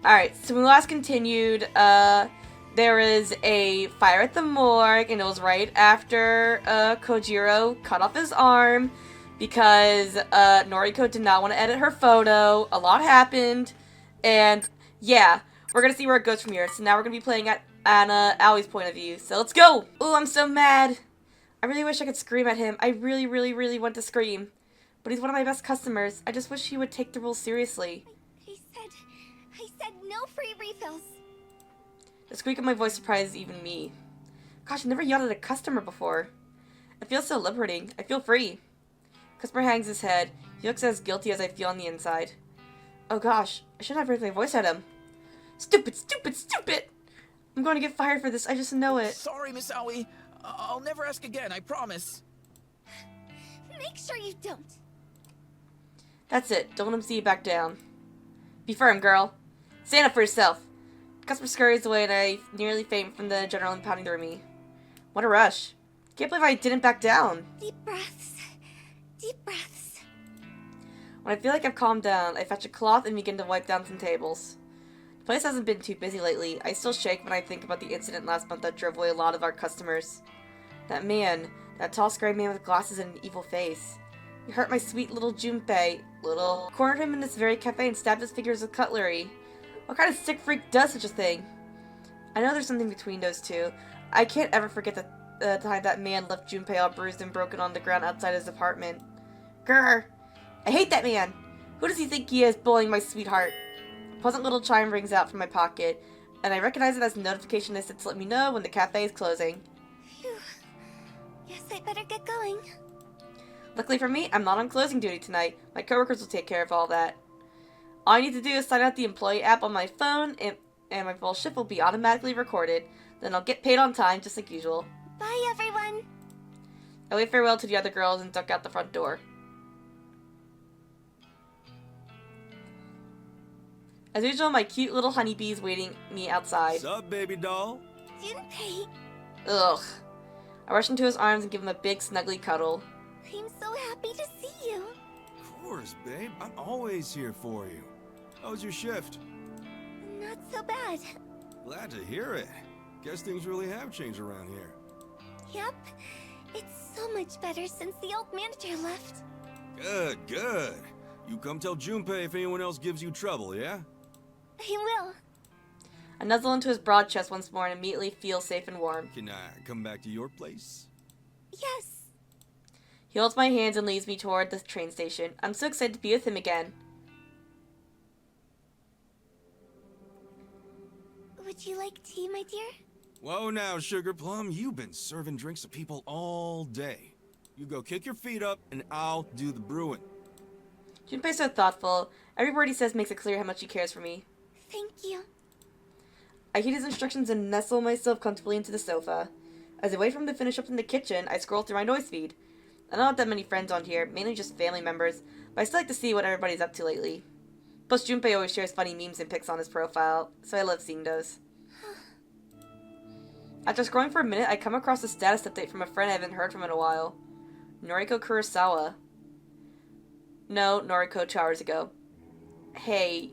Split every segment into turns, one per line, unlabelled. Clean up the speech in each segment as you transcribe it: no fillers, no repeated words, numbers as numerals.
Alright, so when we last continued, there was a fire at the morgue, and it was right after, Kojiro cut off his arm, because, Noriko did not want to edit her photo. A lot happened, and, yeah, we're gonna see where it goes from here. So now we're gonna be playing at Anna Aoi's point of view, so let's go! Ooh, I'm so mad! I really wish I could scream at him. I really, really, really want to scream. But he's one of my best customers. I just wish he would take the rules seriously.
I said no free refills.
The squeak of my voice surprises even me. Gosh, I've never yelled at a customer before. It feels so liberating. I feel free. Customer hangs his head. He looks as guilty as I feel on the inside. Oh gosh, I shouldn't have raised my voice at him. Stupid, stupid, stupid! I'm going to get fired for this, I just know it.
Sorry, Miss Aoi. I'll never ask again, I promise.
Make sure you don't.
That's it, don't let him see you back down. Be firm, girl. Stand up for yourself. The customer scurries away and I nearly faint from the adrenaline pounding through me. What a rush. Can't believe I didn't back down.
Deep breaths. Deep breaths.
When I feel like I've calmed down, I fetch a cloth and begin to wipe down some tables. The place hasn't been too busy lately. I still shake when I think about the incident last month that drove away a lot of our customers. That man, that tall, scary man with glasses and an evil face. He hurt my sweet little Junpei. Cornered him in this very cafe and stabbed his fingers with cutlery. What kind of sick freak does such a thing? I know there's something between those two. I can't ever forget the time that man left Junpei all bruised and broken on the ground outside his apartment. Grr! I hate that man! Who does he think he is, bullying my sweetheart? A pleasant little chime rings out from my pocket, and I recognize it as a notification that said to let me know when the cafe is closing.
Phew. Guess I better get going.
Luckily for me, I'm not on closing duty tonight. My coworkers will take care of all that. All I need to do is sign out the employee app on my phone, and my full shift will be automatically recorded. Then I'll get paid on time, just like usual.
Bye, everyone.
I wave farewell to the other girls and duck out the front door. As usual, my cute little honeybees waiting me outside.
Sup, baby doll?
Junpei,
Ugh. I rush into his arms and give him a big, snuggly cuddle.
I'm so happy to see you.
Of course, babe. I'm always here for you. How was your shift?
Not so bad.
Glad to hear it. Guess things really have changed around here.
Yep. It's so much better since the old manager left.
Good, good. You come tell Junpei if anyone else gives you trouble, yeah?
I will.
I nuzzle into his broad chest once more and immediately feel safe and warm.
Can I come back to your place?
Yes.
He holds my hands and leads me toward the train station. I'm so excited to be with him again.
Would you like tea, my dear?
Whoa now, Sugar Plum. You've been serving drinks to people all day. You go kick your feet up, and I'll do the brewing.
Junpei's so thoughtful. Every word he says makes it clear how much he cares for me.
Thank you.
I heed his instructions and nestle myself comfortably into the sofa. As I wait for him to finish up in the kitchen, I scroll through my noise feed. I don't have that many friends on here, mainly just family members, but I still like to see what everybody's up to lately. Plus, Junpei always shares funny memes and pics on his profile, so I love seeing those. After scrolling for a minute, I come across a status update from a friend I haven't heard from in a while. Noriko Kurosawa. No, Noriko 2 hours ago. Hey.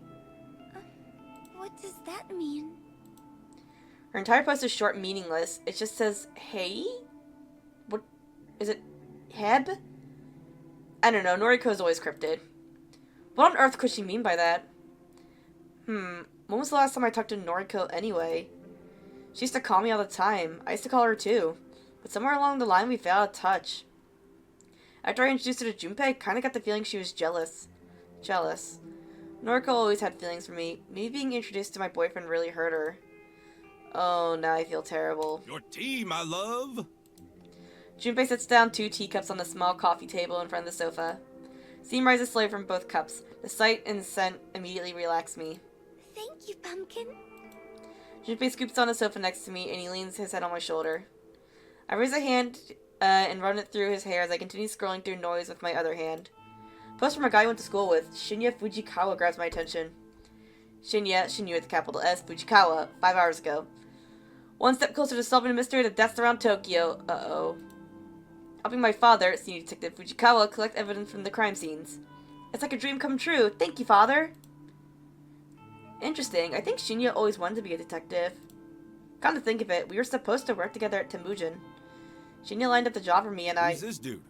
What does that mean?
Her entire post is short and meaningless. It just says, hey? What? Is it Heb? I don't know, Noriko's always cryptid. What on earth could she mean by that? When was the last time I talked to Noriko anyway? She used to call me all the time. I used to call her too. But somewhere along the line we fell out of touch. After I introduced her to Junpei, I kinda got the feeling she was jealous. Noriko always had feelings for me. Maybe being introduced to my boyfriend really hurt her. Oh, now I feel terrible.
Your tea, my love!
Junpei sets down 2 teacups on the small coffee table in front of the sofa. Steam rises slowly from both cups. The sight and scent immediately relax me.
Thank you, Pumpkin.
Junpei scoops on the sofa next to me and he leans his head on my shoulder. I raise a hand and run it through his hair as I continue scrolling through noise with my other hand. Post from a guy I went to school with, Shinya Fujikawa, grabs my attention. Shinya with a capital S, Fujikawa, 5 hours ago. One step closer to solving a mystery of deaths around Tokyo. Uh-oh. Helping my father, Senior Detective Fujikawa, collect evidence from the crime scenes. It's like a dream come true. Thank you, Father! Interesting. I think Shinya always wanted to be a detective. Come to think of it, we were supposed to work together at Temujin. Shinya lined up the job for me and
Who's this dude?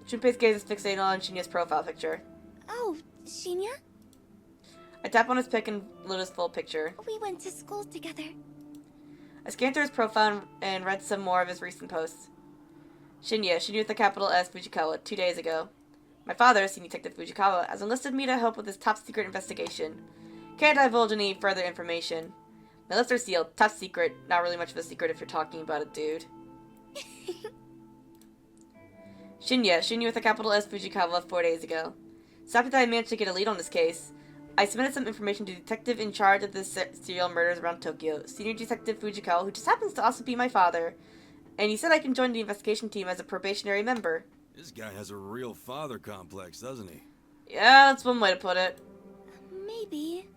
Junpei's gaze is fixated on Shinya's profile picture.
Oh, Shinya?
I tap on his pic and load his full picture.
We went to school together.
I scanned through his profile and read some more of his recent posts. Shinya with the capital S Fujikawa, 2 days ago. My father, Senior Detective Fujikawa, has enlisted me to help with his top-secret investigation. Can't divulge any further information. My lips are sealed. Top secret. Not really much of a secret if you're talking about a dude. Shinya with a capital S Fujikawa, 4 days ago. So happy that I managed to get a lead on this case. I submitted some information to the detective in charge of the serial murders around Tokyo, Senior Detective Fujikawa, who just happens to also be my father. And he said I can join the investigation team as a probationary member.
This guy has a real father complex, doesn't he?
Yeah, that's one way to put it.
Maybe.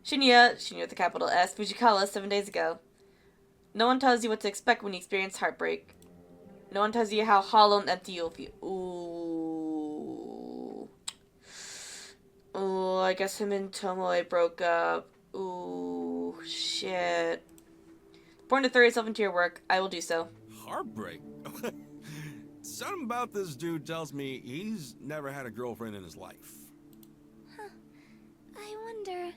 Shinya with the capital S, Fujikawa, 7 days ago. No one tells you what to expect when you experience heartbreak. No one tells you how hollow and empty you'll feel. Ooh, I guess him and Tomoe broke up. Ooh, shit. Important to throw yourself into your work. I will do so.
Heartbreak? Something about this dude tells me he's never had a girlfriend in his life.
I wonder...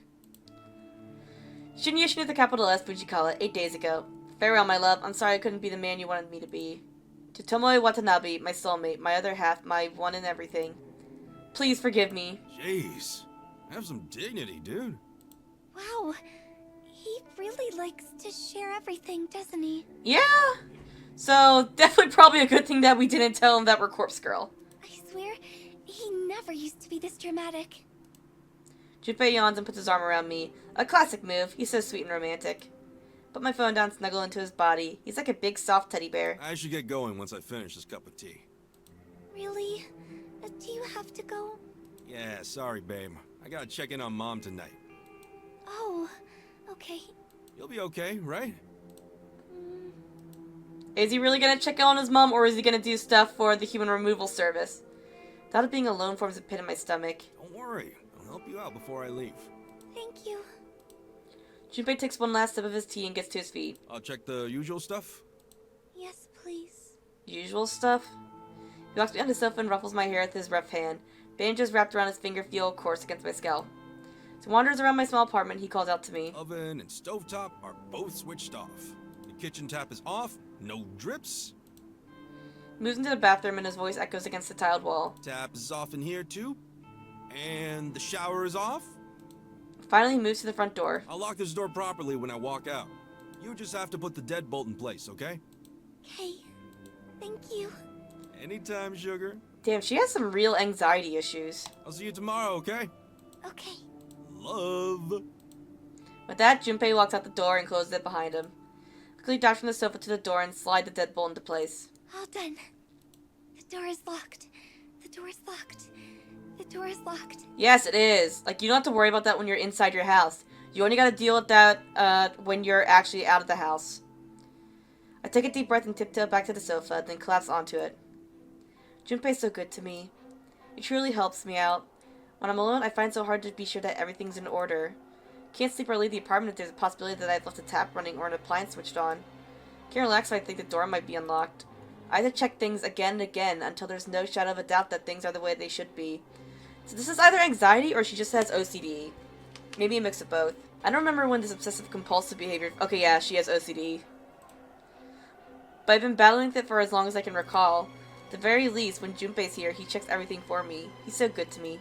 Shinya with the capital S, Fujikawa, 8 days ago. Farewell, my love. I'm sorry I couldn't be the man you wanted me to be. To Tomoe Watanabe, my soulmate, my other half, my one and everything. Please forgive me.
Jeez. Have some dignity, dude.
Wow. He really likes to share everything, doesn't he?
Yeah! So, definitely probably a good thing that we didn't tell him that we're Corpse Girl.
I swear, he never used to be this dramatic.
Junpei yawns and puts his arm around me. A classic move. He's so sweet and romantic. Put my phone down, snuggle into his body. He's like a big, soft teddy bear.
I should get going once I finish this cup of tea.
Really? Do you have to go?
Yeah, sorry, babe. I gotta check in on Mom tonight.
Oh, okay.
You'll be okay, right?
Is he really gonna check on his mom, or is he gonna do stuff for the human removal service? Thought of being alone forms a pit in my stomach.
Don't worry. I'll help you out before I leave.
Thank you.
Junpei takes one last sip of his tea and gets to his feet.
I'll check the usual stuff.
Yes, please.
Usual stuff? He walks behind the sofa and ruffles my hair with his rough hand. Bandages wrapped around his finger feel coarse against my scalp. As he wanders around my small apartment, he calls out to me.
Oven and stovetop are both switched off. The kitchen tap is off, no drips.
He moves into the bathroom and his voice echoes against the tiled wall.
Tap is off in here too. And the shower is off.
Finally, he moves to the front door.
I'll lock this door properly when I walk out. You just have to put the deadbolt in place, okay?
Okay. Thank you.
Anytime, sugar.
Damn, she has some real anxiety issues.
I'll see you tomorrow, okay?
Okay.
Love.
With that, Junpei walks out the door and closes it behind him. Quickly dives from the sofa to the door and slide the deadbolt into place.
All done. The door is locked. The door is locked. The door is locked.
Yes, it is. Like, you don't have to worry about that when you're inside your house. You only gotta deal with that, when you're actually out of the house. I take a deep breath and tiptoe back to the sofa, then collapse onto it. Junpei's so good to me. He truly helps me out. When I'm alone, I find it so hard to be sure that everything's in order. Can't sleep or leave the apartment if there's a possibility that I've left a tap running or an appliance switched on. Can't relax if I think the door might be unlocked. I have to check things again and again until there's no shadow of a doubt that things are the way they should be. So this is either anxiety or she just has OCD. Maybe a mix of both. I don't remember when this obsessive compulsive behavior... Okay, yeah, she has OCD. But I've been battling with it for as long as I can recall. At the very least, when Junpei's here, he checks everything for me. He's so good to me.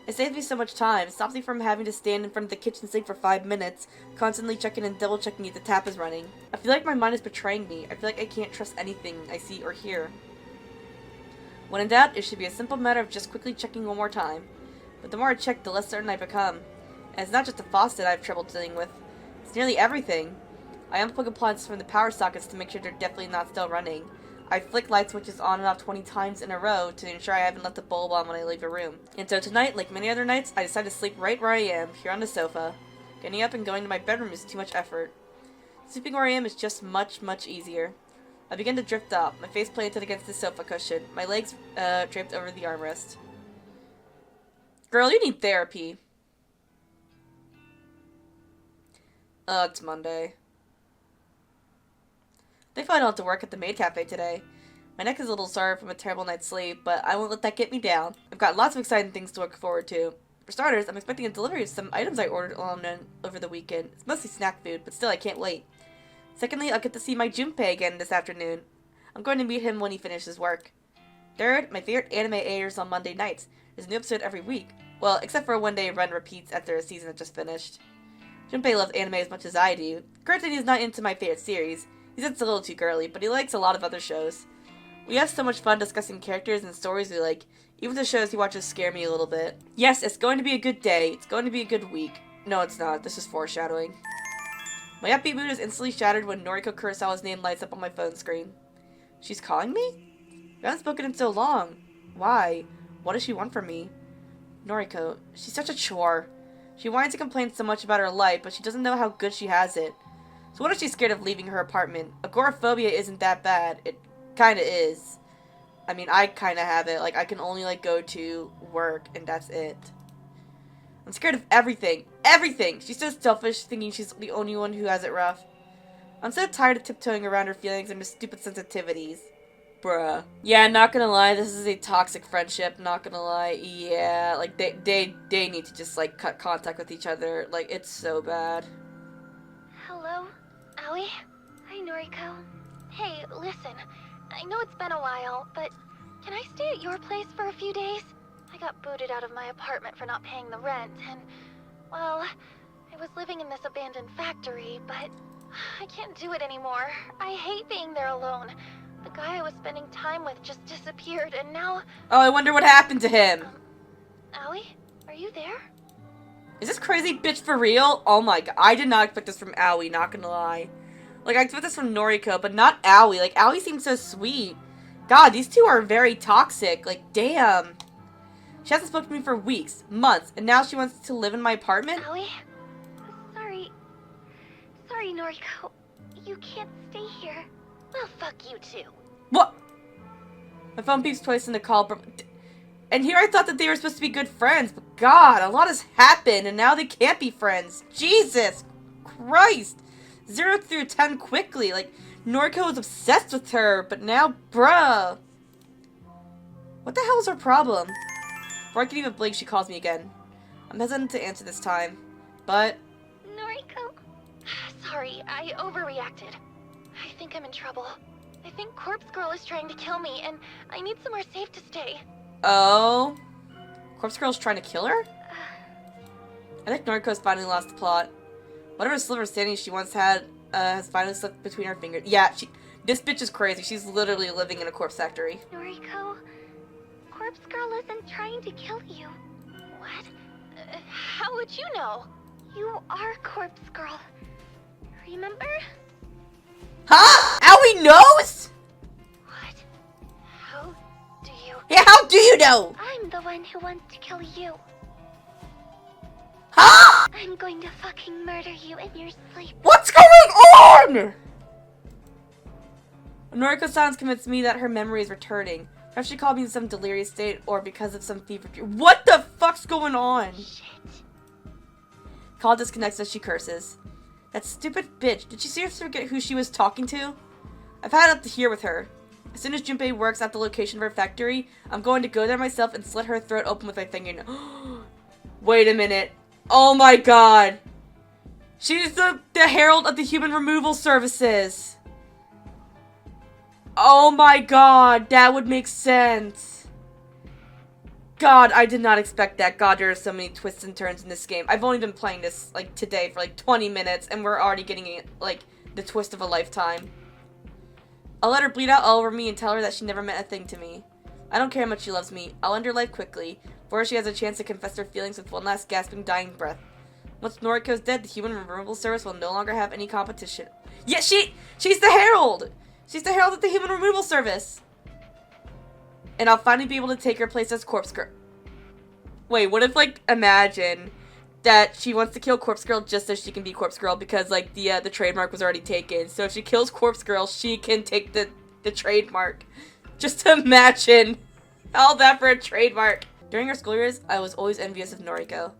It saves me so much time. It stops me from having to stand in front of the kitchen sink for 5 minutes, constantly checking and double checking if the tap is running. I feel like my mind is betraying me. I feel like I can't trust anything I see or hear. When in doubt, it should be a simple matter of just quickly checking one more time. But the more I check, the less certain I become. And it's not just the faucet I have trouble dealing with. It's nearly everything. I unplug appliances from the power sockets to make sure they're definitely not still running. I flick light switches on and off 20 times in a row to ensure I haven't left the bulb on when I leave a room. And so tonight, like many other nights, I decide to sleep right where I am, here on the sofa. Getting up and going to my bedroom is too much effort. Sleeping where I am is just much, much easier. I begin to drift up, my face planted against the sofa cushion, my legs draped over the armrest. Girl, you need therapy. It's Monday. Thankfully I don't have to work at the maid cafe today. My neck is a little sore from a terrible night's sleep, but I won't let that get me down. I've got lots of exciting things to look forward to. For starters, I'm expecting a delivery of some items I ordered over the weekend. It's mostly snack food, but still I can't wait. Secondly, I'll get to see my Junpei again this afternoon. I'm going to meet him when he finishes work. Third, my favorite anime airs on Monday nights. There's a new episode every week. Well, except for one day run repeats after a season that just finished. Junpei loves anime as much as I do. Granted, he's not into my favorite series. He says it's a little too girly, but he likes a lot of other shows. We have so much fun discussing characters and stories we like. Even the shows he watches scare me a little bit. Yes, it's going to be a good day. It's going to be a good week. No, it's not. This is foreshadowing. My upbeat mood is instantly shattered when Noriko Kurosawa's name lights up on my phone screen. She's calling me? We haven't spoken in so long. Why? What does she want from me? Noriko, she's such a chore. She whines and complains so much about her life, but she doesn't know how good she has it. So what if she's scared of leaving her apartment? Agoraphobia isn't that bad. It kinda is. I mean, I kinda have it. Like, I can only, like, go to work, and that's it. I'm scared of everything. Everything! She's so selfish, thinking she's the only one who has it rough. I'm so tired of tiptoeing around her feelings and her stupid sensitivities. Bruh. Yeah, not gonna lie, this is a toxic friendship, not gonna lie. Yeah, like, they need to just, like, cut contact with each other. Like, it's so bad.
Hello, Aoi? Hi, Noriko. Hey, listen. I know it's been a while, but can I stay at your place for a few days? I got booted out of my apartment for not paying the rent, and, well, I was living in this abandoned factory, but I can't do it anymore. I hate being there alone. The guy I was spending time with just disappeared, and now...
Oh, I wonder what happened to him.
Aoi? Are you there?
Is this crazy bitch for real? Oh my god, I did not expect this from Aoi, not gonna lie. Like, I expect this from Noriko, but not Aoi. Like, Aoi seems so sweet. God, these two are very toxic. Like, damn. She hasn't spoken to me for weeks, months, and now she wants to live in my apartment?
Aoi? Sorry, Noriko. You can't stay here. Well, fuck you too.
What? My phone beeps twice in the call. And here I thought that they were supposed to be good friends, but God, a lot has happened, and now they can't be friends. Jesus Christ. 0 through 10 quickly. Like, Noriko was obsessed with her, but now, bruh. What the hell is her problem? Before I can even blink, she calls me again. I'm hesitant to answer this time, but...
Noriko? Sorry, I overreacted. I think I'm in trouble. I think Corpse Girl is trying to kill me, and I need somewhere safe to stay.
Oh? Corpse Girl's trying to kill her? I think Noriko's finally lost the plot. Whatever sliver of sanity she once had has finally slipped between her fingers. Yeah, this bitch is crazy. She's literally living in a corpse factory.
Noriko, Corpse Girl isn't trying to kill you. What? How would you know? You are Corpse Girl. Remember?
Huh? Aoi knows?
What? How do you...
Yeah, how do you know?
I'm the one who wants to kill you.
Huh?
I'm going to fucking murder you in your sleep.
What's going on? Noriko's silence convinced me that her memory is returning. Perhaps she called me in some delirious state or because of some fever. What the fuck's going on?
Shit.
Call disconnects as she curses. That stupid bitch. Did she seriously forget who she was talking to? I've had it up to here with her. As soon as Junpei works at the location of her factory, I'm going to go there myself and slit her throat open with my finger. Wait a minute. Oh my god. She's the herald of the human removal services. Oh my god. That would make sense. God, I did not expect that. God, there are so many twists and turns in this game. I've only been playing this, like, today for, like, 20 minutes, and we're already getting, like, the twist of a lifetime. I'll let her bleed out all over me and tell her that she never meant a thing to me. I don't care how much she loves me. I'll end her life quickly, before she has a chance to confess her feelings with one last gasping, dying breath. Once Noriko's dead, the human removal service will no longer have any competition. Yeah, she's the herald! She's the herald of the human removal service! And I'll finally be able to take her place as Corpse Girl. Wait, what if, like, imagine that she wants to kill Corpse Girl just so she can be Corpse Girl because, like, the trademark was already taken. So if she kills Corpse Girl, she can take the trademark. Just imagine all that for a trademark. During her school years, I was always envious of Noriko.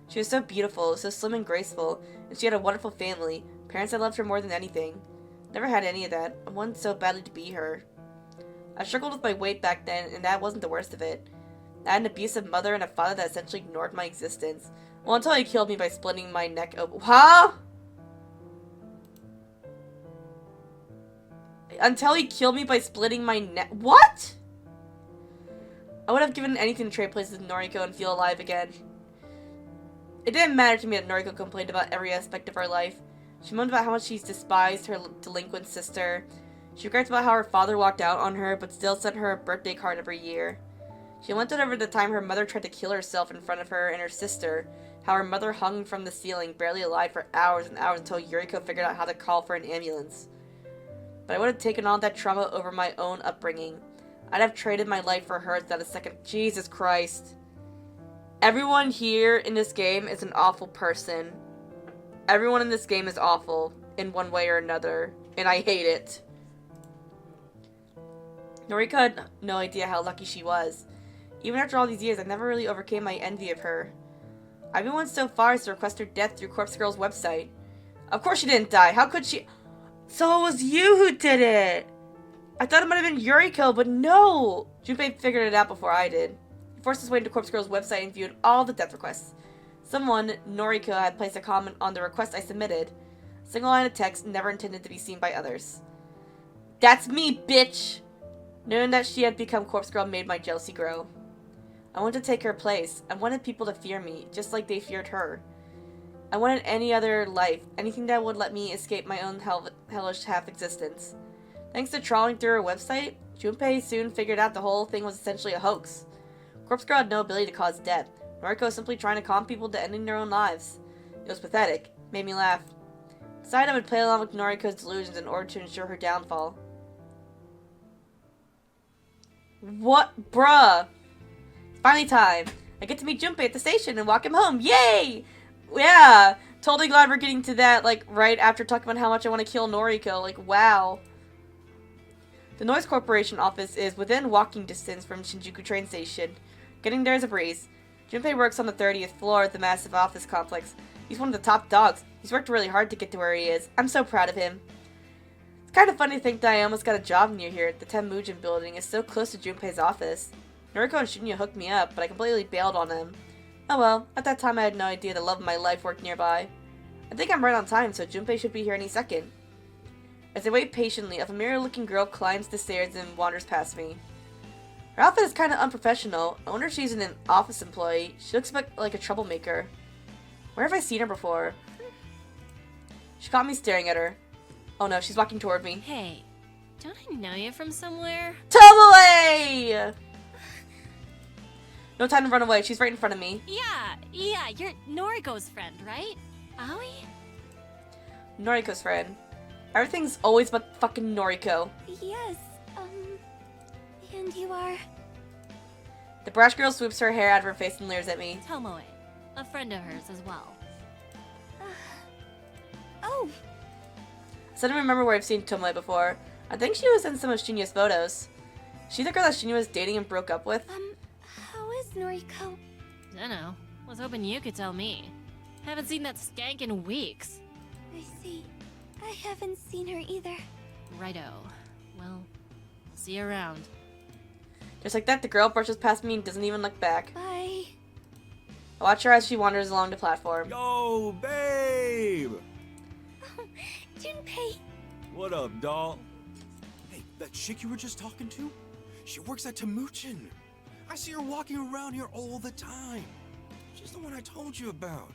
She was so beautiful, so slim and graceful, and she had a wonderful family, parents that loved her more than anything. Never had any of that. I wanted so badly to be her. I struggled with my weight back then, and that wasn't the worst of it. I had an abusive mother and a father that essentially ignored my existence. Well, until he killed me by splitting my neck open. Huh? Until he killed me by splitting my neck. What? I would have given anything to trade places with Noriko and feel alive again. It didn't matter to me that Noriko complained about every aspect of her life. She moaned about how much she's despised her delinquent sister. She regrets about how her father walked out on her, but still sent her a birthday card every year. She lamented over the time her mother tried to kill herself in front of her and her sister, how her mother hung from the ceiling, barely alive for hours and hours until Yuriko figured out how to call for an ambulance. But I would have taken all that trauma over my own upbringing. I'd have traded my life for hers without a second. Jesus Christ. Everyone here in this game is an awful person. Everyone in this game is awful in one way or another, and I hate it. Noriko had no idea how lucky she was. Even after all these years, I never really overcame my envy of her. I even went so far as to request her death through Corpse Girl's website. Of course she didn't die. How could she? So it was you who did it! I thought it might have been Yuriko, but no! Junpei figured it out before I did. He forced his way into Corpse Girl's website and viewed all the death requests. Someone, Noriko, had placed a comment on the request I submitted. A single line of text never intended to be seen by others. That's me, bitch! Knowing that she had become Corpse Girl made my jealousy grow. I wanted to take her place. I wanted people to fear me, just like they feared her. I wanted any other life, anything that would let me escape my own hellish half-existence. Thanks to trawling through her website, Junpei soon figured out the whole thing was essentially a hoax. Corpse Girl had no ability to cause death. Noriko was simply trying to calm people to ending their own lives. It was pathetic. Made me laugh. Decided I would play along with Noriko's delusions in order to ensure her downfall. What? Bruh! Finally time! I get to meet Junpei at the station and walk him home. Yay! Yeah! Totally glad we're getting to that, like, right after talking about how much I want to kill Noriko. Like, wow. The Noise Corporation office is within walking distance from Shinjuku train station. Getting there is a breeze. Junpei works on the 30th floor of the massive office complex. He's one of the top dogs. He's worked really hard to get to where he is. I'm so proud of him. It's kind of funny to think that I almost got a job near here. The Temujin building is so close to Junpei's office. Noriko and Shinya hooked me up, but I completely bailed on them. Oh well, at that time I had no idea the love of my life worked nearby. I think I'm right on time, so Junpei should be here any second. As I wait patiently, a familiar-looking girl climbs the stairs and wanders past me. Her outfit is kind of unprofessional. I wonder if she's an office employee. She looks like a troublemaker. Where have I seen her before? She caught me staring at her. Oh no, she's walking toward me.
Hey, don't I know you from somewhere?
Tomoe! No time to run away. She's right in front of me.
Yeah, you're Noriko's friend, right? Aoi?
Noriko's friend. Everything's always but fucking Noriko.
Yes, and you are?
The brash girl swoops her hair out of her face and leers at me.
Tomoe, a friend of hers as well.
Oh,
I suddenly remember where I've seen Tomoe before. I think she was in some of Shinya's photos. She's the girl that Shinya was dating and broke up with.
how is Noriko?
Dunno. Was hoping you could tell me. Haven't seen that skank in weeks.
I see. I haven't seen her either.
Righto. Well, see you around.
Just like that, the girl brushes past me and doesn't even look back.
Bye.
I watch her as she wanders along the platform.
Yo, babe!
Oh, Junpei.
What up, doll? Hey, that chick you were just talking to? She works at Temujin. I see her walking around here all the time. She's the one I told you about.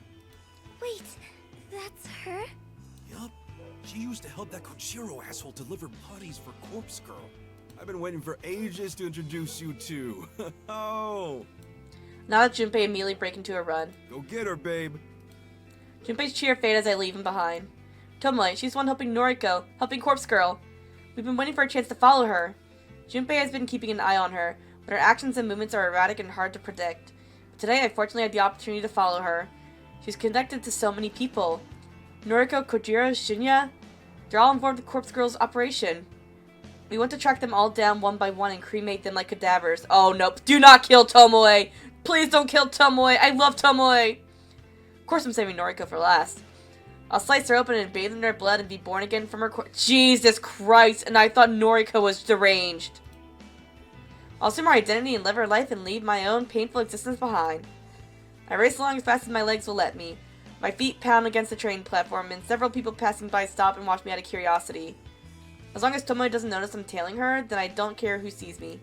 Wait, that's her?
Yup. She used to help that Kochiro asshole deliver putties for Corpse Girl. I've been waiting for ages to introduce you to. Oh!
Now that Junpei immediately break into a run.
Go get her, babe.
Junpei's cheer fade as I leave him behind. Tomoe, she's the one helping Noriko, helping Corpse Girl. We've been waiting for a chance to follow her. Junpei has been keeping an eye on her, but her actions and movements are erratic and hard to predict. Today, I fortunately had the opportunity to follow her. She's connected to so many people. Noriko, Kojiro, Shinya, they're all involved in Corpse Girl's operation. We want to track them all down one by one and cremate them like cadavers. Oh, nope. Do not kill Tomoe! Please don't kill Tomoe! I love Tomoe! Of course I'm saving Noriko for last. I'll slice her open and bathe in her blood and be born again from her Jesus Christ, and I thought Noriko was deranged. I'll assume her identity and live her life and leave my own painful existence behind. I race along as fast as my legs will let me. My feet pound against the train platform, and several people passing by stop and watch me out of curiosity. As long as Tomoe doesn't notice I'm tailing her, then I don't care who sees me.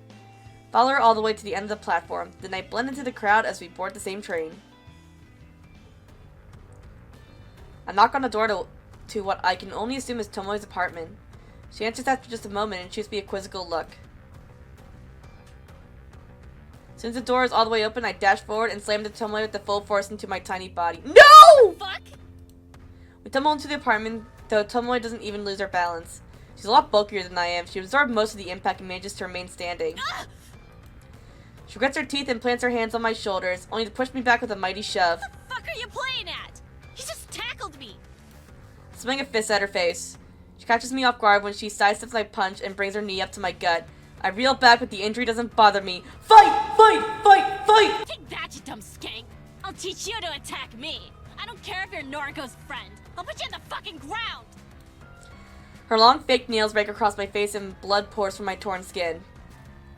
Follow her all the way to the end of the platform, then I blend into the crowd as we board the same train. I knock on the door to what I can only assume is Tomoe's apartment. She answers after just a moment and shoots me a quizzical look. As soon as the door is all the way open, I dash forward and slam into Tomoe with the full force into my tiny body. No!
Fuck!
We tumble into the apartment, though Tomoe doesn't even lose her balance. She's a lot bulkier than I am. She absorbed most of the impact and manages to remain standing. She grits her teeth and plants her hands on my shoulders, only to push me back with a mighty shove.
What the fuck are you playing at? He just tackled me!
Swing a fist at her face. She catches me off guard when she sidesteps my punch and brings her knee up to my gut. I reel back, but the injury doesn't bother me. Fight! Fight! Fight! Fight!
Take that, you dumb skank! I'll teach you to attack me! I don't care if you're Noriko's friend! I'll put you in the fucking ground!
Her long fake nails rake across my face and blood pours from my torn skin.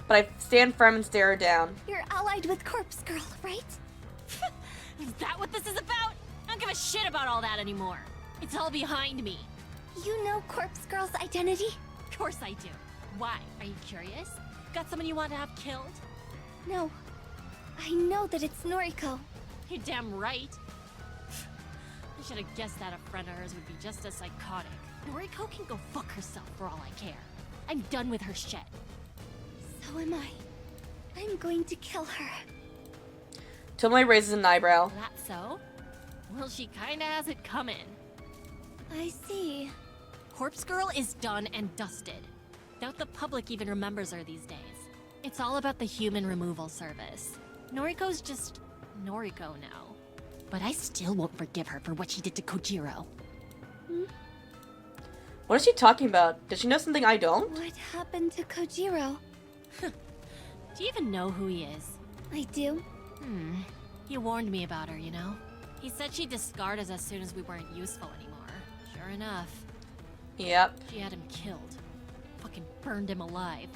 But I stand firm and stare her down.
You're allied with Corpse Girl, right?
Is that what this is about? I don't give a shit about all that anymore. It's all behind me.
You know Corpse Girl's identity?
Of course I do. Why? Are you curious? Got someone you want to have killed?
No. I know that it's Noriko.
You're damn right. I should have guessed that a friend of hers would be just as psychotic. Noriko can go fuck herself for all I care. I'm done with her shit.
So am I. I'm going to kill her.
Tomoe raises an eyebrow.
That so? Well, she kinda has it coming.
I see.
Corpse Girl is done and dusted. Doubt the public even remembers her these days. It's all about the human removal service. Noriko's just Noriko now. But I still won't forgive her for what she did to Kojiro.
What is she talking about? Does she know something I don't?
What happened to Kojiro?
Do you even know who he is?
I do.
He warned me about her, you know? He said she'd discard us as soon as we weren't useful anymore. Sure enough,
Yep.
she had him killed. Fucking burned him alive.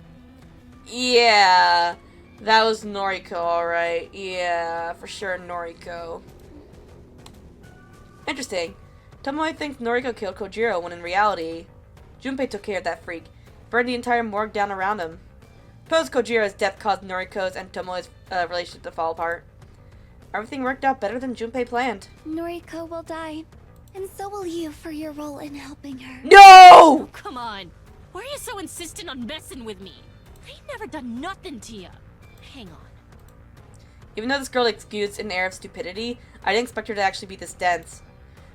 Yeah. That was Noriko, alright. Yeah, for sure Noriko. Interesting. Tomoe thinks Noriko killed Kojiro when in reality, Junpei took care of that freak. Burned the entire morgue down around him. Suppose Kojiro's death caused Noriko's and Tomoe's relationship to fall apart. Everything worked out better than Junpei planned.
Noriko will die. And so will you for your role in helping her.
No!
Oh, come on. Why are you so insistent on messing with me? I ain't never done nothing to you. Hang on.
Even though this girl exudes an air of stupidity, I didn't expect her to actually be this dense.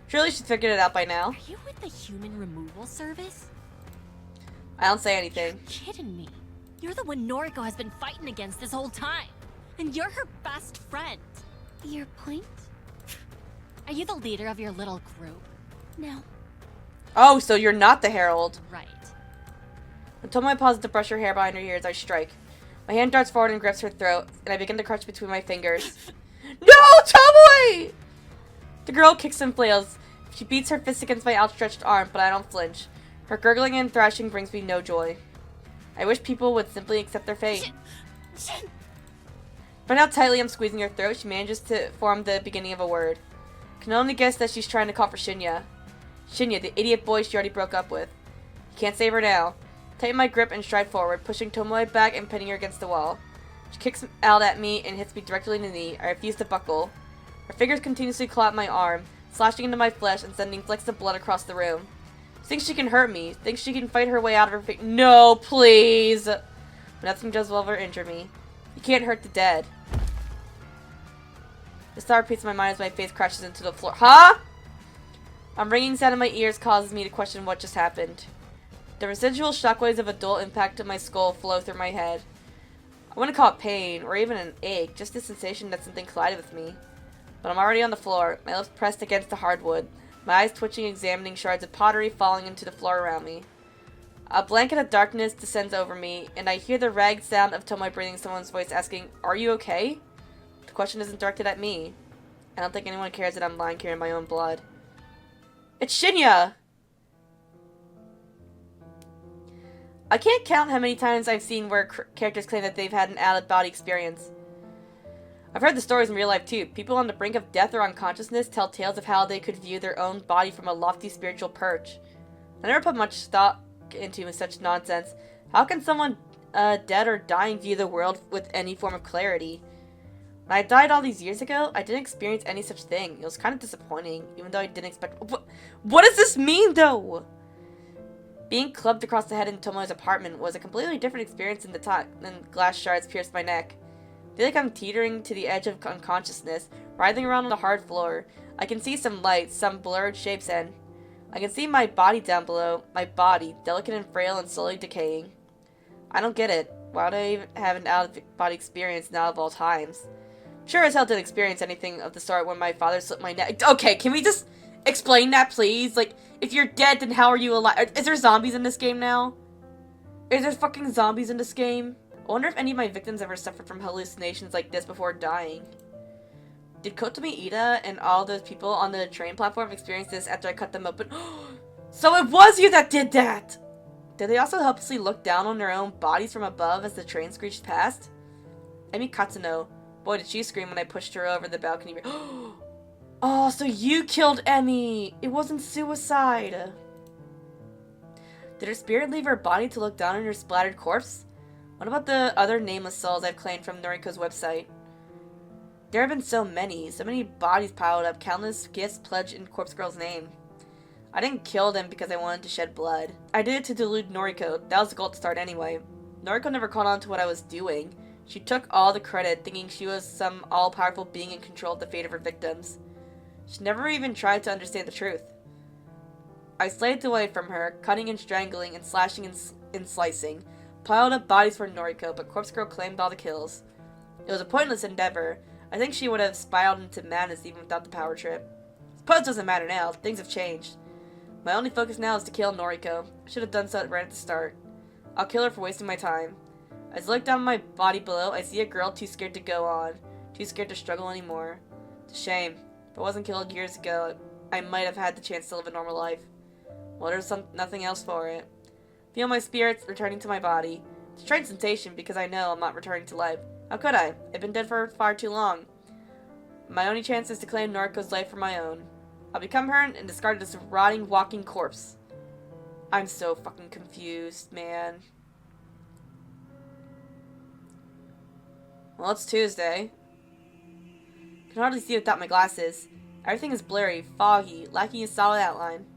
Surely she's figured it out by now.
Are you with the human removal service?
I don't say anything.
You're kidding me. You're the one Noriko has been fighting against this whole time. And you're her best friend.
Your point?
Are you the leader of your little group?
No.
Oh, so you're not the Herald.
Right.
When Tomoe pauses to brush her hair behind her ears, I strike. My hand darts forward and grips her throat, and I begin to crouch between my fingers. No, Tomoe! The girl kicks and flails. She beats her fist against my outstretched arm, but I don't flinch. Her gurgling and thrashing brings me no joy. I wish people would simply accept their fate. Find how tightly I'm squeezing her throat, she manages to form the beginning of a word. Can only guess that she's trying to call for Shinya. Shinya, the idiot boy she already broke up with. Can't save her now. Tighten my grip and stride forward, pushing Tomoe back and pinning her against the wall. She kicks out at me and hits me directly in the knee. I refuse to buckle. Her fingers continuously claw at my arm, slashing into my flesh and sending flecks of blood across the room. She thinks she can hurt me. Thinks she can fight her way out of her fate. No, please! But nothing does will ever injure me. You can't hurt the dead. The thought repeats in my mind as my face crashes into the floor. Huh? A ringing sound in my ears causes me to question what just happened. The residual shockwaves of a dull impact to my skull flow through my head. I wouldn't call it pain, or even an ache, just the sensation that something collided with me. But I'm already on the floor, my lips pressed against the hardwood, my eyes twitching, examining shards of pottery falling into the floor around me. A blanket of darkness descends over me, and I hear the ragged sound of Tomoe breathing someone's voice asking, "Are you okay?" The question isn't directed at me. I don't think anyone cares that I'm lying here in my own blood. It's Shinya! I can't count how many times I've seen where characters claim that they've had an out-of-body experience. I've heard the stories in real life too. People on the brink of death or unconsciousness tell tales of how they could view their own body from a lofty spiritual perch. I never put much thought into such nonsense. How can someone dead or dying view the world with any form of clarity? When I died all these years ago, I didn't experience any such thing. It was kind of disappointing, even though I didn't expect— What does this mean, though? Being clubbed across the head in Tomoe's apartment was a completely different experience than glass shards pierced my neck. I feel like I'm teetering to the edge of unconsciousness, writhing around on the hard floor. I can see some lights, some blurred shapes, and I can see my body down below. My body, delicate and frail and slowly decaying. I don't get it. Why would I even have an out-of-body experience now of all times? Sure as hell didn't experience anything of the sort when my father slipped my neck. Okay, can we just explain that, please? Like, if you're dead, then how are you alive? Is there zombies in this game now? Is there fucking zombies in this game? I wonder if any of my victims ever suffered from hallucinations like this before dying. Did Kotomi Ida and all those people on the train platform experience this after I cut them open? So it was you that did that! Did they also helplessly look down on their own bodies from above as the train screeched past? Emi Katsuno. Boy, did she scream when I pushed her over the balcony. Oh, so you killed Emi! It wasn't suicide! Did her spirit leave her body to look down on her splattered corpse? What about the other nameless souls I've claimed from Noriko's website? There have been so many bodies piled up, countless gifts pledged in Corpse Girl's name. I didn't kill them because I wanted to shed blood. I did it to delude Noriko. That was the goal to start anyway. Noriko never caught on to what I was doing. She took all the credit, thinking she was some all-powerful being in control of the fate of her victims. She never even tried to understand the truth. I slaved away from her, cutting and strangling and slashing and slicing, piled up bodies for Noriko, but Corpse Girl claimed all the kills. It was a pointless endeavor. I think she would have spiraled into madness even without the power trip. Suppose it doesn't matter now. Things have changed. My only focus now is to kill Noriko. I should have done so right at the start. I'll kill her for wasting my time. As I look down my body below, I see a girl too scared to go on, too scared to struggle anymore. It's a shame. If I wasn't killed years ago, I might have had the chance to live a normal life. Well, there's nothing else for it. Feel my spirits returning to my body. It's a strange sensation because I know I'm not returning to life. How could I? I've been dead for far too long. My only chance is to claim Noriko's life for my own. I'll become her and discard this rotting, walking corpse. I'm so fucking confused, man. Well, it's Tuesday. I can hardly see without my glasses. Everything is blurry, foggy, lacking a solid outline.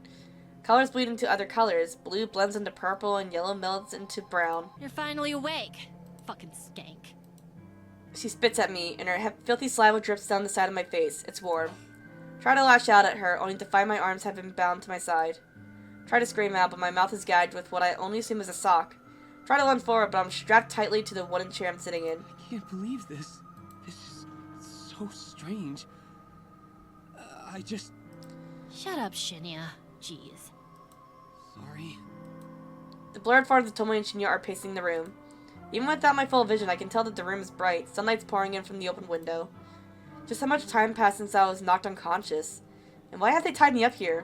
Colors bleed into other colors. Blue blends into purple and yellow melts into brown.
You're finally awake. Fucking skank.
She spits at me, and her filthy saliva drips down the side of my face. It's warm. Try to lash out at her, only to find my arms have been bound to my side. Try to scream out, but my mouth is gagged with what I only assume is a sock. Try to lunge forward, but I'm strapped tightly to the wooden chair I'm sitting in.
I can't believe this. This is so strange. I just...
Shut up, Shinya. Jeez.
Sorry.
The blurred forms of Tomoe and Shinya are pacing the room. Even without my full vision, I can tell that the room is bright. Sunlight's pouring in from the open window. Just how much time passed since I was knocked unconscious? And why have they tied me up here?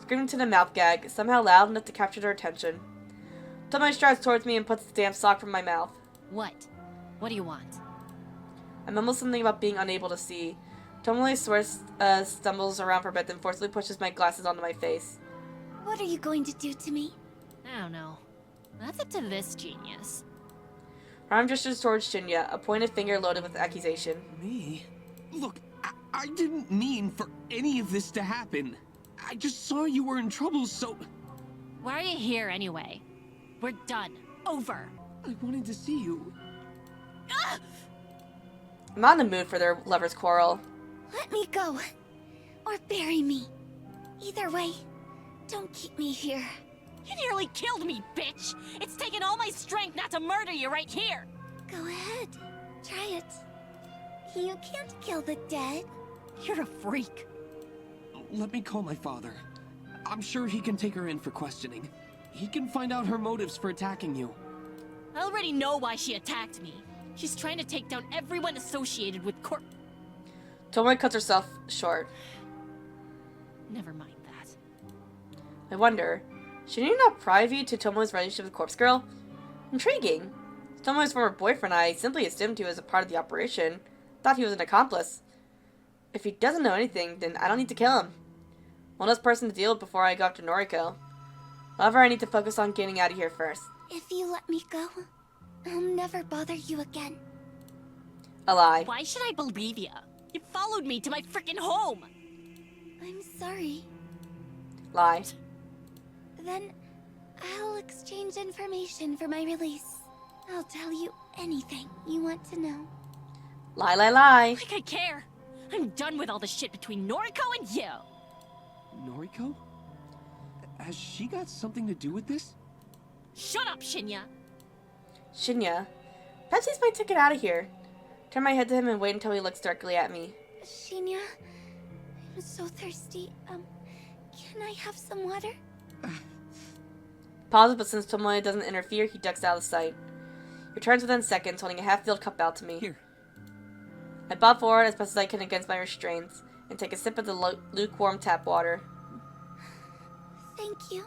Screaming to the mouth gag, somehow loud enough to capture their attention. Tomoe strides towards me and puts the damn sock from my mouth.
What? What do you want?
I mumble something about being unable to see. Tomoe stumbles around for a bit, then forcibly pushes my glasses onto my face.
What are you going to do to me?
I don't know. That's up to this genius.
Her arm gestures towards Shinya, a pointed finger loaded with accusation.
Me? Look, I didn't mean for any of this to happen. I just saw you were in trouble, so...
Why are you here anyway? We're done. Over.
I wanted to see you.
I'm not in the mood for their lover's quarrel.
Let me go. Or bury me. Either way, don't keep me here.
You nearly killed me, bitch! It's taken all my strength not to murder you right here!
Go ahead. Try it. You can't kill the dead.
You're a freak.
Let me call my father. I'm sure he can take her in for questioning. He can find out her motives for attacking you.
I already know why she attacked me. She's trying to take down everyone associated with
Tomoe cuts herself short.
Never mind that.
I wonder, should you not privy to Tomoe's relationship with Corpse Girl? Intriguing. Tomoe's former boyfriend I simply assumed he was a part of the operation. Thought he was an accomplice. If he doesn't know anything, then I don't need to kill him. One less person to deal with before I go after Noriko. However, I need to focus on getting out of here first.
If you let me go, I'll never bother you again.
A lie.
Why should I believe you? You followed me to my freaking home!
I'm sorry.
Lie.
Then I'll exchange information for my release. I'll tell you anything you want to know.
Lie, lie, lie.
Like I care! I'm done with all the shit between Noriko and you!
Noriko? Has she got something to do with this?
Shut up, Shinya!
Shinya. Perhaps he's my ticket out of here. Turn my head to him and wait until he looks directly at me.
Shinya, I'm so thirsty. Can I have some water?
Pauses, but since Tomoe doesn't interfere, he ducks out of sight. Returns within seconds, holding a half-filled cup out to me.
Here.
I bob forward as best as I can against my restraints, and take a sip of the lukewarm tap water.
Thank you.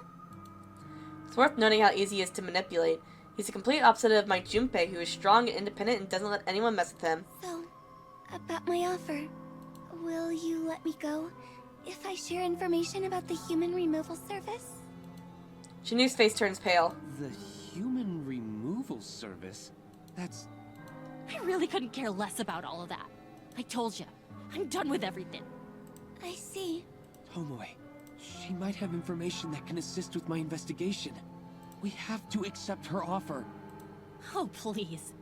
It's worth noting how easy he is to manipulate. He's the complete opposite of my Junpei, who is strong and independent and doesn't let anyone mess with him.
So, about my offer, will you let me go if I share information about the human removal service?
Shinyu's face turns pale.
The human removal service? That's...
I really couldn't care less about all of that. I told you, I'm done with everything.
I see.
Tomoe. She might have information that can assist with my investigation. We have to accept her offer.
Oh, please.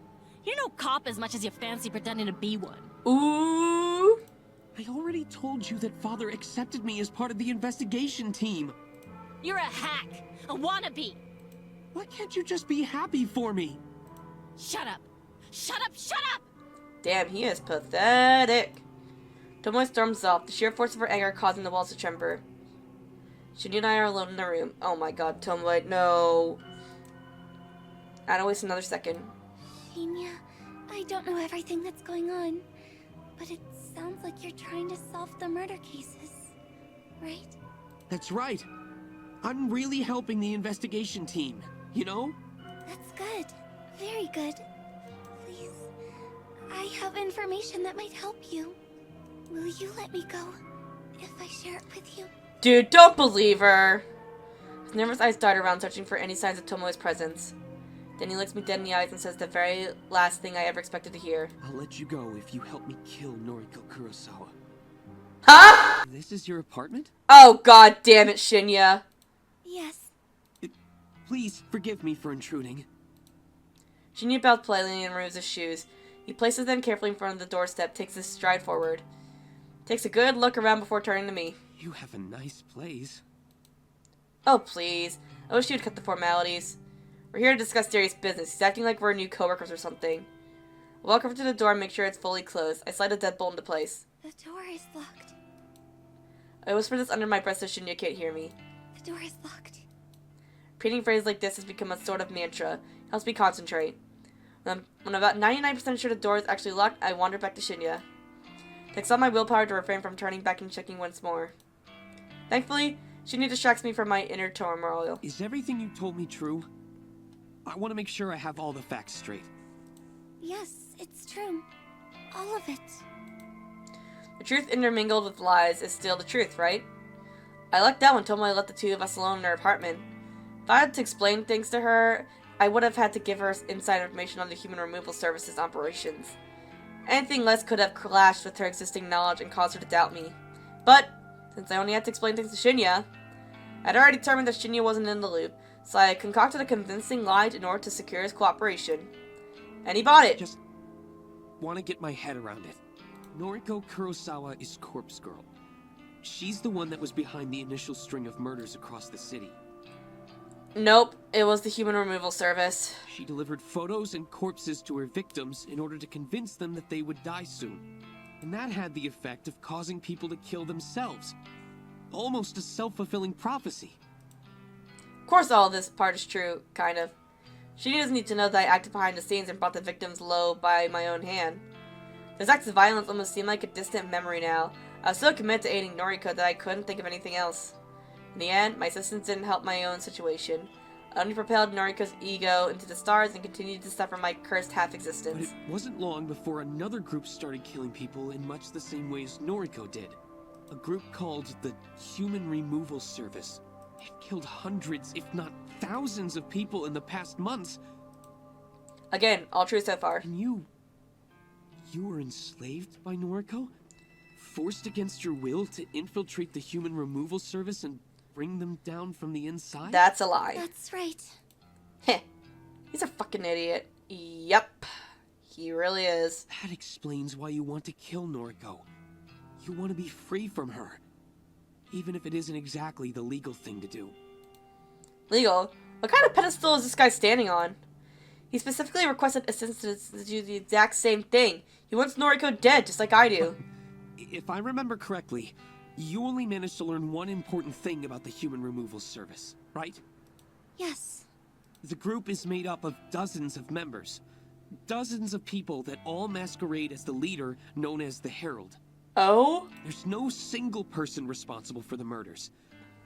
You're no cop as much as you fancy pretending to be one.
Ooh!
I already told you that Father accepted me as part of the investigation team.
You're a hack, a wannabe.
Why can't you just be happy for me?
Shut up. Shut up, shut up!
Damn, he is pathetic. Tomoe storms off, the sheer force of her anger causing the walls to tremble. Shinya and I are alone in the room. Oh my god, Tomoe, no. I don't waste another second.
Shinya, I don't know everything that's going on, but it sounds like you're trying to solve the murder cases, right?
That's right. I'm really helping the investigation team, you know?
That's good. Very good. Please, I have information that might help you. Will you let me go if I share it with you?
Dude, don't believe her. His nervous eyes dart around, searching for any signs of Tomoe's presence. Then he looks me dead in the eyes and says the very last thing I ever expected to hear.
I'll let you go if you help me kill Noriko Kurosawa.
Huh?
This is your apartment?
Oh god damn it, Shinya.
Yes.
Please forgive me for intruding.
Shinya bows politely and removes his shoes. He places them carefully in front of the doorstep, takes a stride forward. Takes a good look around before turning to me.
You have a nice place.
Oh, please. I wish you'd cut the formalities. We're here to discuss serious business. He's acting like we're new coworkers or something. I walk over to the door and make sure it's fully closed. I slide a deadbolt into place.
The door is locked.
I whisper this under my breath so Shinya can't hear me.
The door is locked.
Repeating phrases like this has become a sort of mantra. It helps me concentrate. When I'm about 99% sure the door is actually locked, I wander back to Shinya. It takes all my willpower to refrain from turning back and checking once more. Thankfully, Shinya distracts me from my inner turmoil.
Is everything you told me true? I want to make sure I have all the facts straight.
Yes, it's true. All of it.
The truth intermingled with lies is still the truth, right? I lucked out when Tomoe let the two of us alone in her apartment. If I had to explain things to her, I would have had to give her inside information on the human removal service's operations. Anything less could have clashed with her existing knowledge and caused her to doubt me. But, since I only had to explain things to Shinya, I'd already determined that Shinya wasn't in the loop, so I concocted a convincing lie in order to secure his cooperation. And he bought it!
Just want to get my head around it. Noriko Kurosawa is Corpse Girl. She's the one that was behind the initial string of murders across the city.
Nope, it was the human removal service.
She delivered photos and corpses to her victims in order to convince them that they would die soon. And that had the effect of causing people to kill themselves. Almost a self-fulfilling prophecy.
Of course all this part is true, kind of. She doesn't need to know that I acted behind the scenes and brought the victims low by my own hand. His acts of violence almost seem like a distant memory now. I was so committed to aiding Noriko that I couldn't think of anything else. In the end, my assistance didn't help my own situation. I only propelled Noriko's ego into the stars and continued to suffer my cursed
But
half-existence.
it wasn't long before another group started killing people in much the same way as Noriko did. A group called the Human Removal Service. It killed hundreds, if not thousands of people in the past months.
Again, all true so far.
And you were enslaved by Noriko? Forced against your will to infiltrate the Human Removal Service and bring them down from the inside?
That's a lie.
That's right.
Heh. He's a fucking idiot. Yep. He really is.
That explains why you want to kill Noriko. You want to be free from her. Even if it isn't exactly the legal thing to do.
Legal? What kind of pedestal is this guy standing on? He specifically requested assistance to do the exact same thing. He wants Noriko dead, just like I do.
If I remember correctly, you only managed to learn one important thing about the Human Removal Service, right?
Yes.
The group is made up of dozens of members. Dozens of people that all masquerade as the leader, known as the Herald.
Oh?
There's no single person responsible for the murders.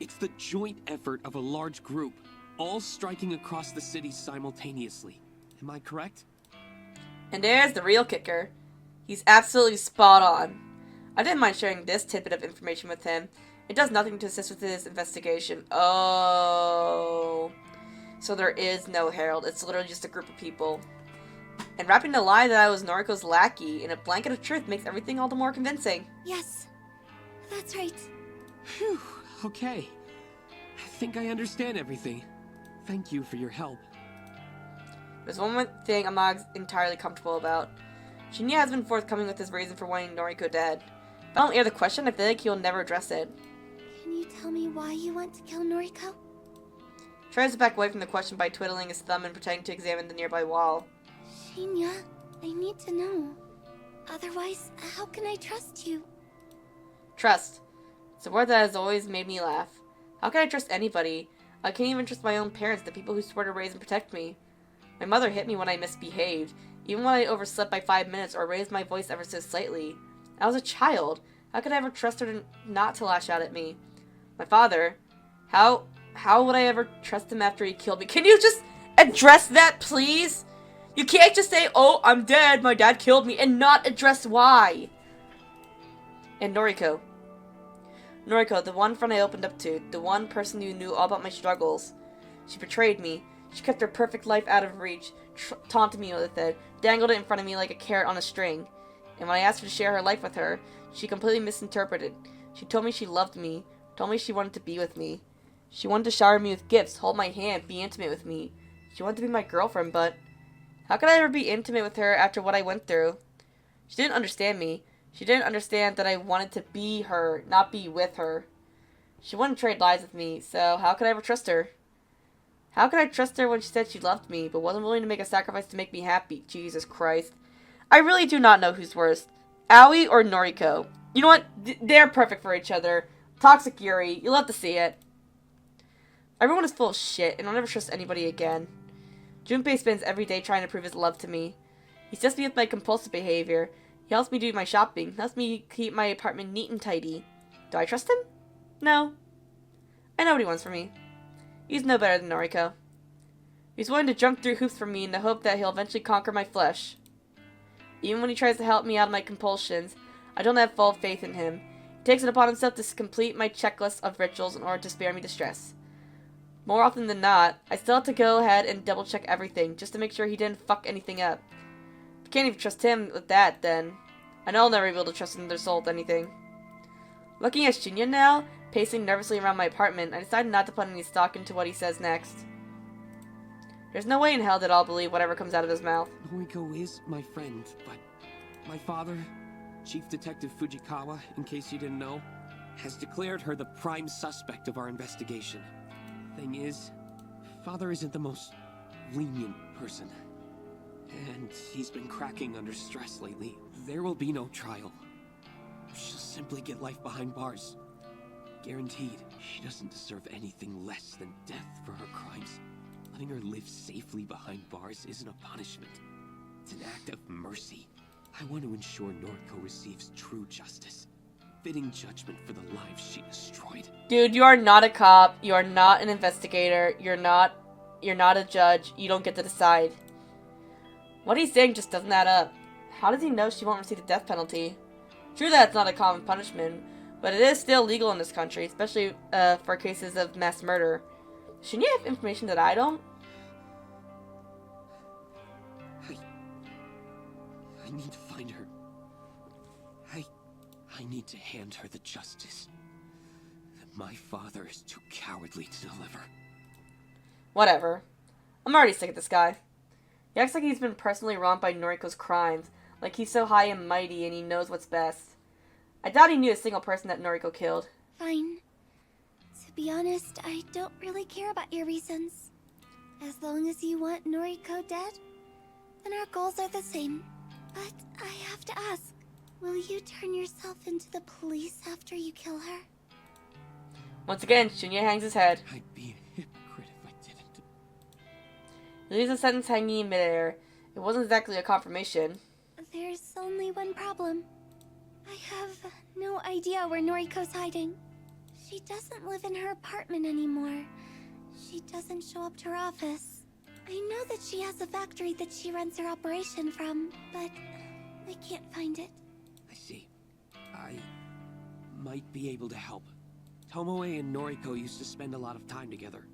It's the joint effort of a large group, all striking across the city simultaneously. Am I correct?
And there's the real kicker. He's absolutely spot on. I didn't mind sharing this tidbit of information with him. It does nothing to assist with his investigation. Oh. So there is no Herald. It's literally just a group of people. And wrapping the lie that I was Noriko's lackey in a blanket of truth makes everything all the more convincing.
Yes. That's right.
Phew, okay. I think I understand everything. Thank you for your help.
There's one more thing I'm not entirely comfortable about. Shinya has been forthcoming with his reason for wanting Noriko dead. If I don't air the question, I feel like he'll never address it.
Can you tell me why you want to kill Noriko?
Tries to back away from the question by twiddling his thumb and pretending to examine the nearby wall.
Shinya, I need to know. Otherwise, how can I trust you?
Trust. It's a word that has always made me laugh. How can I trust anybody? I can't even trust my own parents, the people who swore to raise and protect me. My mother hit me when I misbehaved, even when I overslept by 5 minutes or raised my voice ever so slightly. I was a child. How could I ever trust her not to lash out at me? My father, how would I ever trust him after he killed me? Can you just address that, please? You can't just say, oh, I'm dead, my dad killed me, and not address why. And Noriko. Noriko, the one friend I opened up to, the one person who knew all about my struggles. She betrayed me. She kept her perfect life out of reach, taunted me with it, dangled it in front of me like a carrot on a string. And when I asked her to share her life with her, she completely misinterpreted. She told me she loved me, told me she wanted to be with me. She wanted to shower me with gifts, hold my hand, be intimate with me. She wanted to be my girlfriend, but how could I ever be intimate with her after what I went through? She didn't understand me. She didn't understand that I wanted to be her, not be with her. She wouldn't trade lies with me, so how could I ever trust her? How could I trust her when she said she loved me, but wasn't willing to make a sacrifice to make me happy? Jesus Christ. I really do not know who's worse. Aoi or Noriko. You know what? They're perfect for each other. Toxic Yuri. You'll have to see it. Everyone is full of shit, and I'll never trust anybody again. Junpei spends every day trying to prove his love to me. He sets me with my compulsive behavior. He helps me do my shopping. Helps me keep my apartment neat and tidy. Do I trust him? No. I know what he wants from me. He's no better than Noriko. He's willing to jump through hoops for me in the hope that he'll eventually conquer my flesh. Even when he tries to help me out of my compulsions, I don't have full faith in him. He takes it upon himself to complete my checklist of rituals in order to spare me distress. More often than not, I still have to go ahead and double check everything, just to make sure he didn't fuck anything up. If I can't even trust him with that, then I know I'll never be able to trust another soul with anything. Looking at Shinya now, pacing nervously around my apartment, I decided not to put any stock into what he says next. There's no way in hell that I'll believe whatever comes out of his mouth.
Noriko is my friend, but my father, Chief Detective Fujikawa, in case you didn't know, has declared her the prime suspect of our investigation. Thing is, Father isn't the most lenient person. And he's been cracking under stress lately. There will be no trial. She'll simply get life behind bars. Guaranteed. She doesn't deserve anything less than death for her crimes. Letting her live safely behind bars isn't a punishment. It's an act of mercy. I want to ensure Noriko receives true justice, fitting judgment for the lives she destroyed.
Dude, you are not a cop. You are not an investigator. You're not a judge. You don't get to decide. What he's saying just doesn't add up. How does he know she won't receive the death penalty? True that it's not a common punishment, but it is still legal in this country, especially for cases of mass murder. Shouldn't you have information that I don't?
I need to find her. I need to hand her the justice that my father is too cowardly to deliver.
Whatever. I'm already sick of this guy. He acts like he's been personally wronged by Noriko's crimes, like he's so high and mighty and he knows what's best. I doubt he knew a single person that Noriko killed.
Fine. To be honest, I don't really care about your reasons. As long as you want Noriko dead, then our goals are the same. But I have to ask, will you turn yourself into the police after you kill her?
Once again, Shinya hangs his head.
I'd be a hypocrite if I didn't.
He leaves a sentence hanging in midair. It wasn't exactly a confirmation.
There's only one problem. I have no idea where Noriko's hiding. She doesn't live in her apartment anymore. She doesn't show up to her office. I know that she has a factory that she runs her operation from, but I can't find it.
I see. I might be able to help. Tomoe and Noriko used to spend a lot of time together.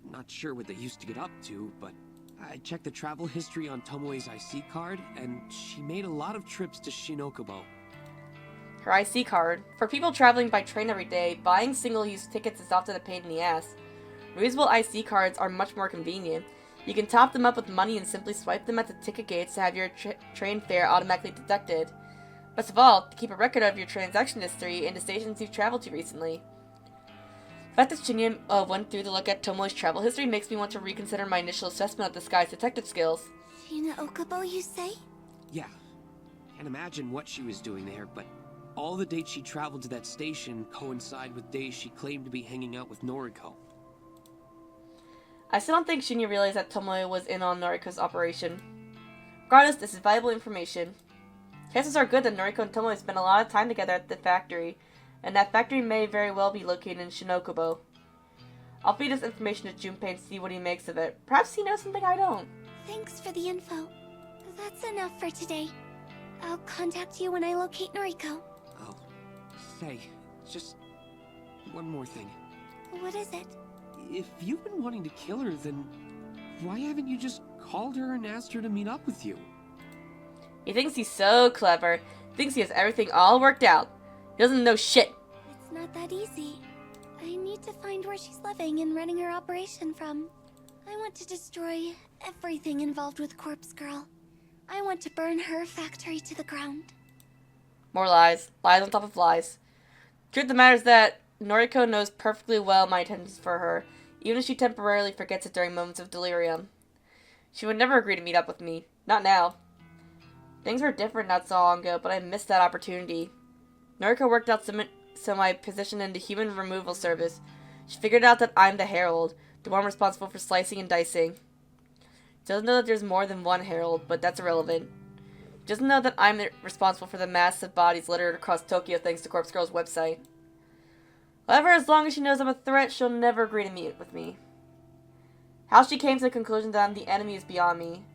Not sure what they used to get up to, but I checked the travel history on Tomoe's IC card, and she made a lot of trips to Shinokubo.
Her IC card. For people traveling by train every day, buying single-use tickets is often a pain in the ass. Reusable IC cards are much more convenient. You can top them up with money and simply swipe them at the ticket gates to have your train fare automatically deducted. Best of all, to keep a record of your transaction history and the stations you've traveled to recently. The fact that Shinya went through to look at Tomoe's travel history makes me want to reconsider my initial assessment of this guy's detective skills.
Shinokubo, you say?
Yeah. Can't imagine what she was doing there, but all the dates she traveled to that station coincide with days she claimed to be hanging out with Noriko.
I still don't think Shinya realized that Tomoe was in on Noriko's operation. Regardless, this is valuable information. Chances are good that Noriko and Tomoe spent a lot of time together at the factory, and that factory may very well be located in Shinokubo. I'll feed this information to Junpei and see what he makes of it. Perhaps he knows something I don't.
Thanks for the info. That's enough for today. I'll contact you when I locate Noriko.
Oh, say, just one more thing.
What is it?
If you've been wanting to kill her, then why haven't you just called her and asked her to meet up with you?
He thinks he's so clever. He thinks he has everything all worked out. He doesn't know shit.
It's not that easy. I need to find where she's living and running her operation from. I want to destroy everything involved with Corpse Girl. I want to burn her factory to the ground.
More lies. Lies on top of lies. Truth of the matter is that Noriko knows perfectly well my intentions for her, even if she temporarily forgets it during moments of delirium. She would never agree to meet up with me. Not now. Things were different not so long ago, but I missed that opportunity. Noriko worked out so my position in the human removal service. She figured out that I'm the Herald, the one responsible for slicing and dicing. She doesn't know that there's more than one Herald, but that's irrelevant. She doesn't know that I'm responsible for the massive bodies littered across Tokyo thanks to Corpse Girl's website. However, as long as she knows I'm a threat, she'll never agree to meet with me. How she came to the conclusion that I'm the enemy is beyond me.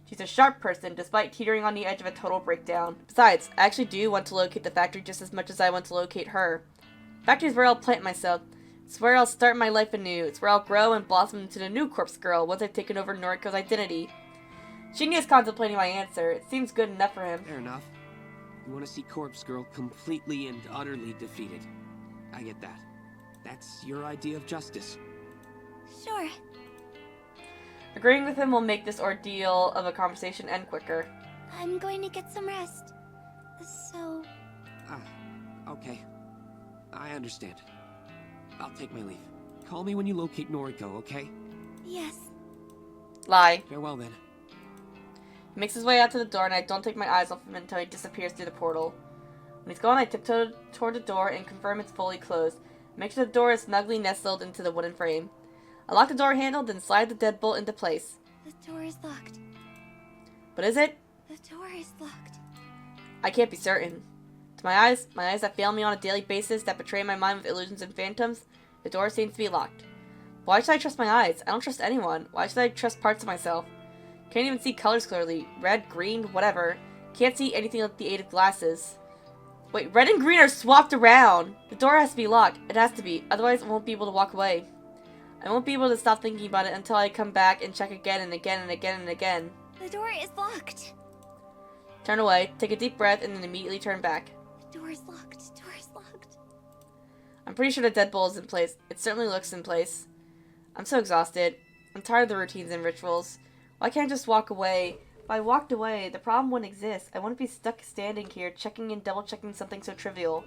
She's a sharp person, despite teetering on the edge of a total breakdown. Besides, I actually do want to locate the factory just as much as I want to locate her. The factory is where I'll plant myself. It's where I'll start my life anew. It's where I'll grow and blossom into the new Corpse Girl once I've taken over Noriko's identity. Shinya is contemplating my answer. It seems good enough for him.
Fair enough. You want to see Corpse Girl completely and utterly defeated. I get that. That's your idea of justice.
Sure.
Agreeing with him will make this ordeal of a conversation end quicker.
I'm going to get some rest. So...
Okay. I understand. I'll take my leave. Call me when you locate Noriko, okay?
yes.
Lie.
Farewell then.
He makes his way out to the door, and I don't take my eyes off him until he disappears through the portal. When he's gone, I tiptoe toward the door and confirm it's fully closed. Make sure the door is snugly nestled into the wooden frame. I lock the door handle, then slide the deadbolt into place.
The door is locked.
But is it?
The door is locked.
I can't be certain. To my eyes that fail me on a daily basis, that betray my mind with illusions and phantoms, the door seems to be locked. Why should I trust my eyes? I don't trust anyone. Why should I trust parts of myself? Can't even see colors clearly. Red, green, whatever. Can't see anything with the aid of glasses. Wait, red and green are swapped around! The door has to be locked. It has to be. Otherwise, I won't be able to walk away. I won't be able to stop thinking about it until I come back and check again and again and again and again.
The door is locked.
Turn away, take a deep breath, and then immediately turn back.
The door is locked. The door is locked.
I'm pretty sure the deadbolt is in place. It certainly looks in place. I'm so exhausted. I'm tired of the routines and rituals. Why can't I just walk away? If I walked away, the problem wouldn't exist. I wouldn't be stuck standing here, checking and double-checking something so trivial.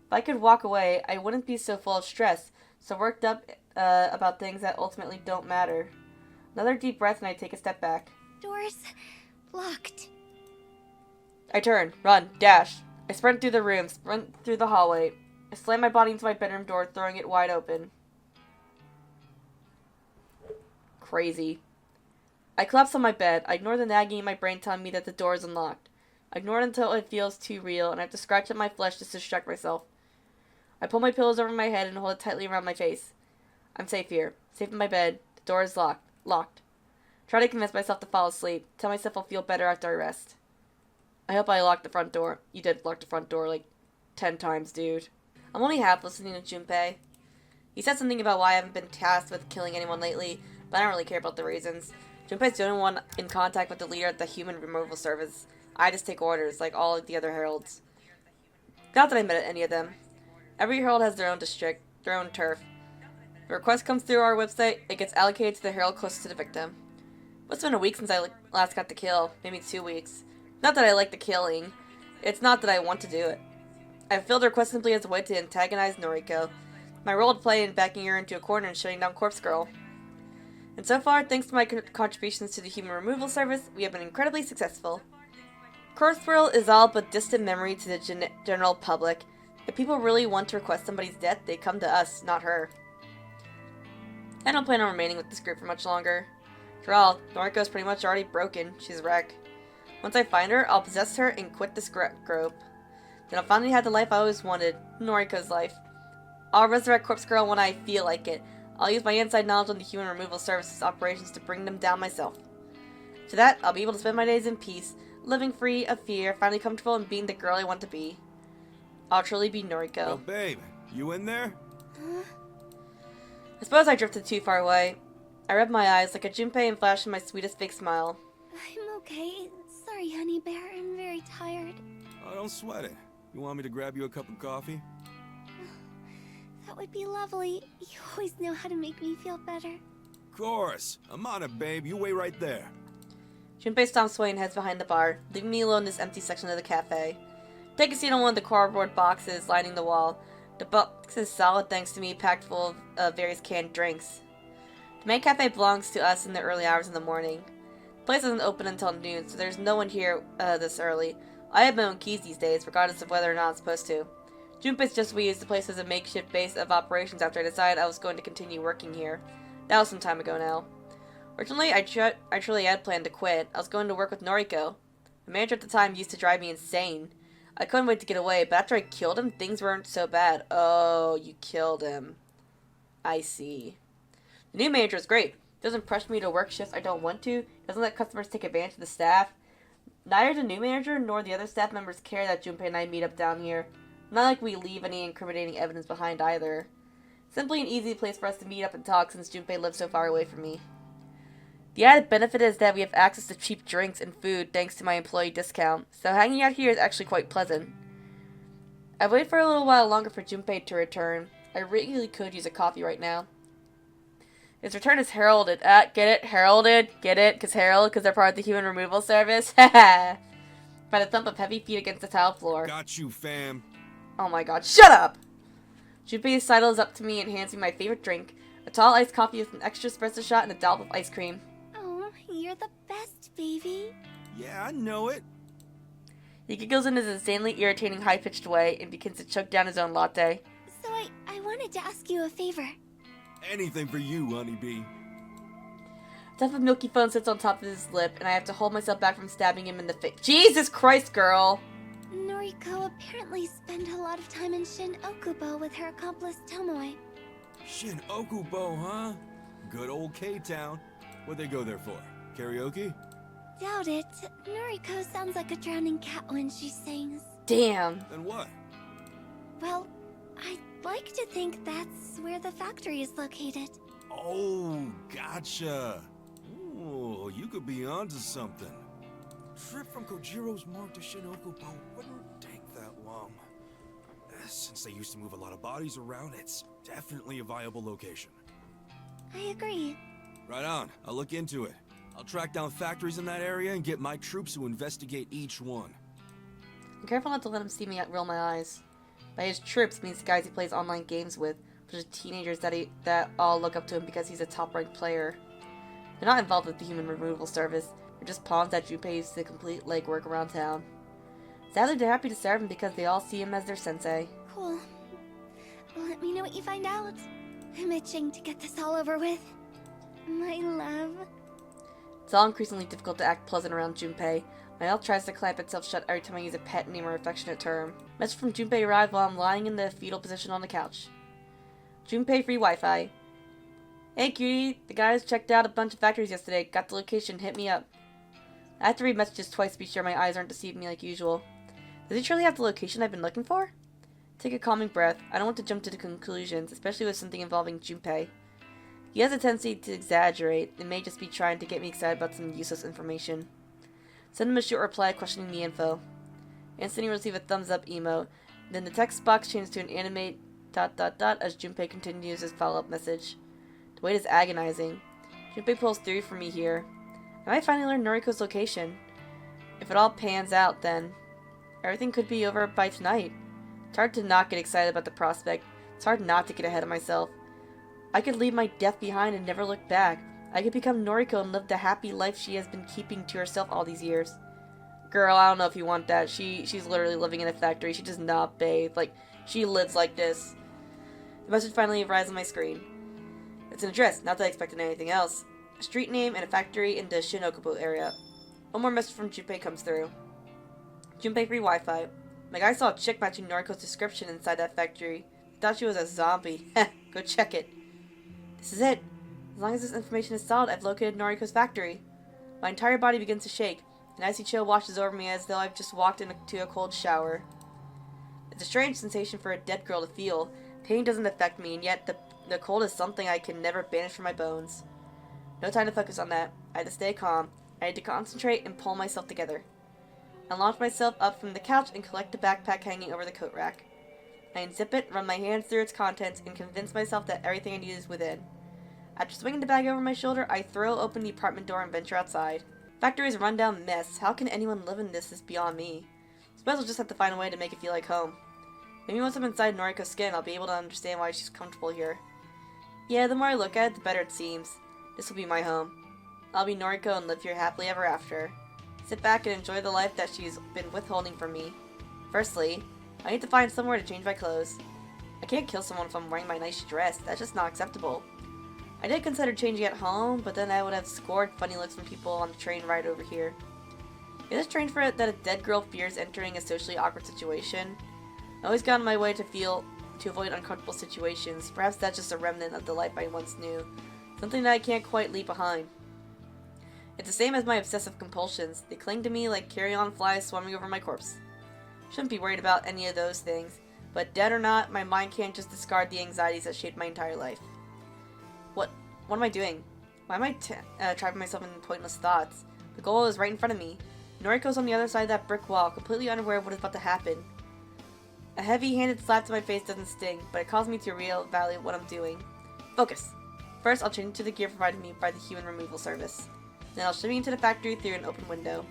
If I could walk away, I wouldn't be so full of stress, so worked up about things that ultimately don't matter. Another deep breath and I take a step back.
Door's locked.
I turn, run, dash. I sprint through the room, sprint through the hallway. I slam my body into my bedroom door, throwing it wide open. Crazy. I collapse on my bed. I ignore the nagging in my brain telling me that the door is unlocked. I ignore it until it feels too real, and I have to scratch at my flesh just to distract myself. I pull my pillows over my head and hold it tightly around my face. I'm safe here. Safe in my bed. The door is locked. Locked. Try to convince myself to fall asleep. Tell myself I'll feel better after I rest. I hope I locked the front door. You did lock the front door like 10 times, dude. I'm only half listening to Junpei. He said something about why I haven't been tasked with killing anyone lately, but I don't really care about the reasons. Junpei's the only one in contact with the leader at the Human Removal Service. I just take orders, like all of the other heralds. Not that I met any of them. Every herald has their own district, their own turf. If a request comes through our website, it gets allocated to the herald closest to the victim. It's been a week since I last got the kill, maybe 2 weeks. Not that I like the killing, it's not that I want to do it. I filled the request simply as a way to antagonize Noriko. My role to play in backing her into a corner and shutting down Corpse Girl. And so far, thanks to my contributions to the Human Removal Service, we have been incredibly successful. Corpse Girl is all but distant memory to the general public. If people really want to request somebody's death, they come to us, not her. I don't plan on remaining with this group for much longer. After all, Noriko's pretty much already broken. She's a wreck. Once I find her, I'll possess her and quit this group. Then I'll finally have the life I always wanted, Noriko's life. I'll resurrect Corpse Girl when I feel like it. I'll use my inside knowledge on the Human Removal Service's operations to bring them down myself. To that, I'll be able to spend my days in peace, living free of fear, finally comfortable in being the girl I want to be. I'll truly be Noriko.
Oh, babe, you in there?
I suppose I drifted too far away. I rubbed my eyes like a Junpei and flashed my sweetest fake smile.
I'm okay. Sorry, honey bear. I'm very tired.
Oh, don't sweat it. You want me to grab you a cup of coffee?
That would be lovely. You always know how to make me feel better.
Of course. I'm on it, babe. You wait right there.
Junpei stomps away and heads behind the bar, leaving me alone in this empty section of the cafe. Take a seat on one of the cardboard boxes lining the wall. The box is solid thanks to me, packed full of various canned drinks. The main cafe belongs to us in the early hours of the morning. The place isn't open until noon, so there's no one here this early. I have my own keys these days, regardless of whether or not I'm supposed to. Junpei's just we used the place as a makeshift base of operations after I decided I was going to continue working here. That was some time ago now. Originally, I truly had planned to quit. I was going to work with Noriko. The manager at the time used to drive me insane. I couldn't wait to get away, but after I killed him, things weren't so bad. Oh, you killed him. I see. The new manager is great. Doesn't pressure me to work shifts I don't want to. Doesn't let customers take advantage of the staff. Neither the new manager nor the other staff members care that Junpei and I meet up down here. Not like we leave any incriminating evidence behind either. Simply an easy place for us to meet up and talk since Junpei lives so far away from me. The added benefit is that we have access to cheap drinks and food thanks to my employee discount, so hanging out here is actually quite pleasant. I've waited for a little while longer for Junpei to return. I really could use a coffee right now. His return is heralded. Get it? Heralded? Get it? Because they're part of the Human Removal Service? Haha! By the thump of heavy feet against the tile floor.
Got you, fam.
Oh my god, shut up! Junpei sidles up to me and hands me my favorite drink, a tall iced coffee with an extra espresso shot and a dollop of ice cream.
Oh, you're the best, baby.
Yeah, I know it.
He giggles in his insanely irritating high-pitched way and begins to choke down his own latte.
So I wanted to ask you a favor.
Anything for you, honeybee.
A tuft of milky foam sits on top of his lip, and I have to hold myself back from stabbing him in the face. Jesus Christ, girl!
Noriko apparently spent a lot of time in Shin Okubo with her accomplice Tomoe.
Shin Okubo, huh? Good old K-Town. What'd they go there for? Karaoke?
Doubt it. Noriko sounds like a drowning cat when she sings.
Damn.
Then what?
Well, I'd like to think that's where the factory is located.
Oh, gotcha. Ooh, you could be onto something. Trip from Kojiro's mark to Shin Okubo wouldn't take that long. Since they used to move a lot of bodies around, it's definitely a viable location.
I agree.
Right on. I'll look into it. I'll track down factories in that area and get my troops to investigate each one.
I'm careful not to let him see me roll my eyes. By his troops means the guys he plays online games with, which are teenagers that all look up to him because he's a top-ranked player. They're not involved with the human removal service. They're just pawns that Junpei uses to complete legwork around town. Sadly, they're happy to serve him because they all see him as their sensei.
Cool. Let me know what you find out. I'm itching to get this all over with. My love.
It's all increasingly difficult to act pleasant around Junpei. My mouth tries to clamp itself shut every time I use a pet name or affectionate term. Message from Junpei arrived while I'm lying in the fetal position on the couch. Junpei free Wi-Fi. Hey cutie, the guys checked out a bunch of factories yesterday. Got the location, hit me up. I have to read messages twice to be sure my eyes aren't deceiving me like usual. Does he truly have the location I've been looking for? Take a calming breath. I don't want to jump to the conclusions, especially with something involving Junpei. He has a tendency to exaggerate and may just be trying to get me excited about some useless information. Send him a short reply questioning the info. Instantly receive a thumbs up emote. Then the text box changes to an animate ... as Junpei continues his follow-up message. The wait is agonizing. Junpei pulls through for me here. I might finally learn Noriko's location. If it all pans out, then everything could be over by tonight. It's hard to not get excited about the prospect. It's hard not to get ahead of myself. I could leave my death behind and never look back. I could become Noriko and live the happy life she has been keeping to herself all these years. Girl, I don't know if you want that. She's literally living in a factory. She does not bathe. Like, she lives like this. The message finally arrives on my screen. It's an address, not that I expected anything else. A street name and a factory in the Shin Okubo area. One more message from Junpei comes through. Junpei free Wi-Fi. My guy saw a chick matching Noriko's description inside that factory. He thought she was a zombie. Heh, go check it. This is it. As long as this information is solid, I've located Noriko's factory. My entire body begins to shake. An icy chill washes over me as though I've just walked into a cold shower. It's a strange sensation for a dead girl to feel. Pain doesn't affect me, and yet the cold is something I can never banish from my bones. No time to focus on that. I had to stay calm. I had to concentrate and pull myself together. I launch myself up from the couch and collect the backpack hanging over the coat rack. I unzip it, run my hands through its contents, and convince myself that everything I need is within. After swinging the bag over my shoulder, I throw open the apartment door and venture outside. Factory is a rundown mess. How can anyone live in this is beyond me. Suppose I'll just have to find a way to make it feel like home. Maybe once I'm inside Noriko's skin, I'll be able to understand why she's comfortable here. Yeah, the more I look at it, the better it seems. This will be my home. I'll be Noriko and live here happily ever after. Sit back and enjoy the life that she's been withholding from me. Firstly, I need to find somewhere to change my clothes. I can't kill someone if I'm wearing my nice dress. That's just not acceptable. I did consider changing at home, but then I would have scored funny looks from people on the train ride over here. Is it strange for it that a dead girl fears entering a socially awkward situation? I always got in my way to avoid uncomfortable situations. Perhaps that's just a remnant of the life I once knew. Something that I can't quite leave behind. It's the same as my obsessive compulsions. They cling to me like carrion flies swarming over my corpse. Shouldn't be worried about any of those things, but dead or not, my mind can't just discard the anxieties that shaped my entire life. What am I doing? Why am I trapping myself in pointless thoughts? The goal is right in front of me. Noriko's on the other side of that brick wall, completely unaware of what is about to happen. A heavy-handed slap to my face doesn't sting, but it causes me to reevaluate what I'm doing. Focus! First, I'll change into the gear provided me by the human removal service. Then I'll shimmy into the factory through an open window.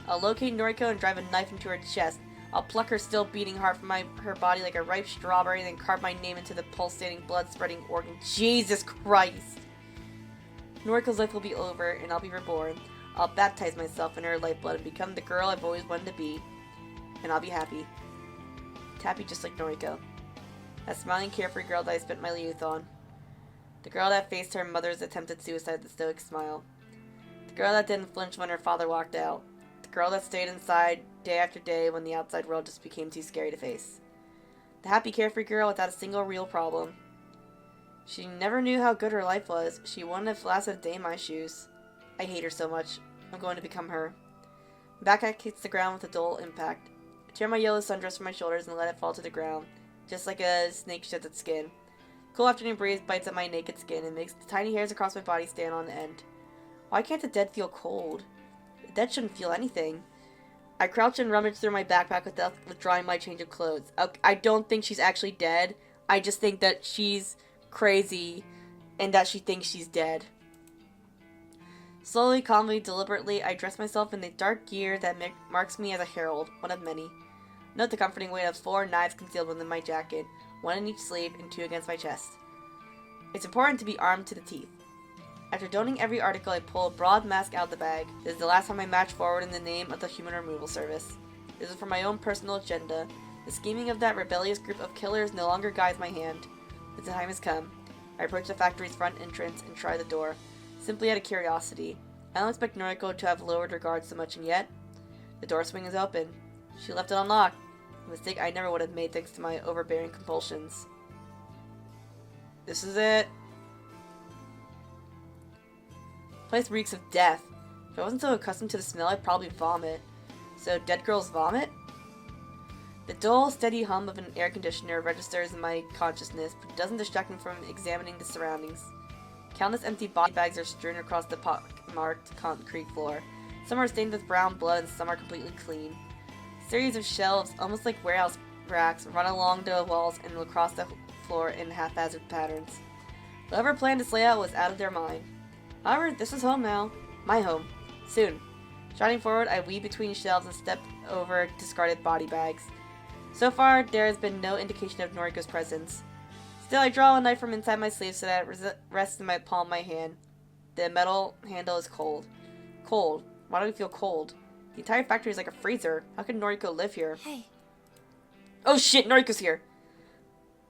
I'll locate Noriko and drive a knife into her chest. I'll pluck her still beating heart from her body like a ripe strawberry and then carve my name into the pulsating, blood-spreading organ. Jesus Christ! Noriko's life will be over, and I'll be reborn. I'll baptize myself in her lifeblood and become the girl I've always wanted to be. And I'll be happy. Happy just like Noriko. That smiling, carefree girl that I spent my youth on. The girl that faced her mother's attempted suicide with a stoic smile. The girl that didn't flinch when her father walked out. The girl that stayed inside day after day when the outside world just became too scary to face. The happy carefree girl without a single real problem. She never knew how good her life was. She wouldn't have lasted a day in my shoes. I hate her so much. I'm going to become her. My backpack hits the ground with a dull impact. I tear my yellow sundress from my shoulders and let it fall to the ground, just like a snake sheds its skin. Cool afternoon breeze bites at my naked skin and makes the tiny hairs across my body stand on end. Why can't the dead feel cold? The dead shouldn't feel anything. I crouch and rummage through my backpack without withdrawing my change of clothes. I don't think she's actually dead. I just think that she's crazy and that she thinks she's dead. Slowly, calmly, deliberately, I dress myself in the dark gear that marks me as a herald, one of many. Note the comforting weight of 4 knives concealed within my jacket, 1 in each sleeve and 2 against my chest. It's important to be armed to the teeth. After donning every article, I pull a broad mask out of the bag. This is the last time I march forward in the name of the Human Removal Service. This is for my own personal agenda. The scheming of that rebellious group of killers no longer guides my hand. The time has come. I approach the factory's front entrance and try the door, simply out of curiosity. I don't expect Noriko to have lowered her guard so much, and yet the door swing is open. She left it unlocked. A mistake I never would have made thanks to my overbearing compulsions. This is it. The place reeks of death. If I wasn't so accustomed to the smell, I'd probably vomit. So, dead girls vomit? The dull, steady hum of an air conditioner registers in my consciousness, but doesn't distract me from examining the surroundings. Countless empty body bags are strewn across the pock-marked concrete floor. Some are stained with brown blood and some are completely clean. A series of shelves, almost like warehouse racks, run along the walls and across the floor in haphazard patterns. Whoever planned this layout was out of their mind. However, this is home now. My home. Soon. Striding forward, I weave between shelves and step over discarded body bags. So far, there has been no indication of Noriko's presence. Still, I draw a knife from inside my sleeve so that it rests in my palm of my hand. The metal handle is cold. Cold. Why do I feel cold? The entire factory is like a freezer. How can Noriko live here?
Hey.
Oh shit, Noriko's here!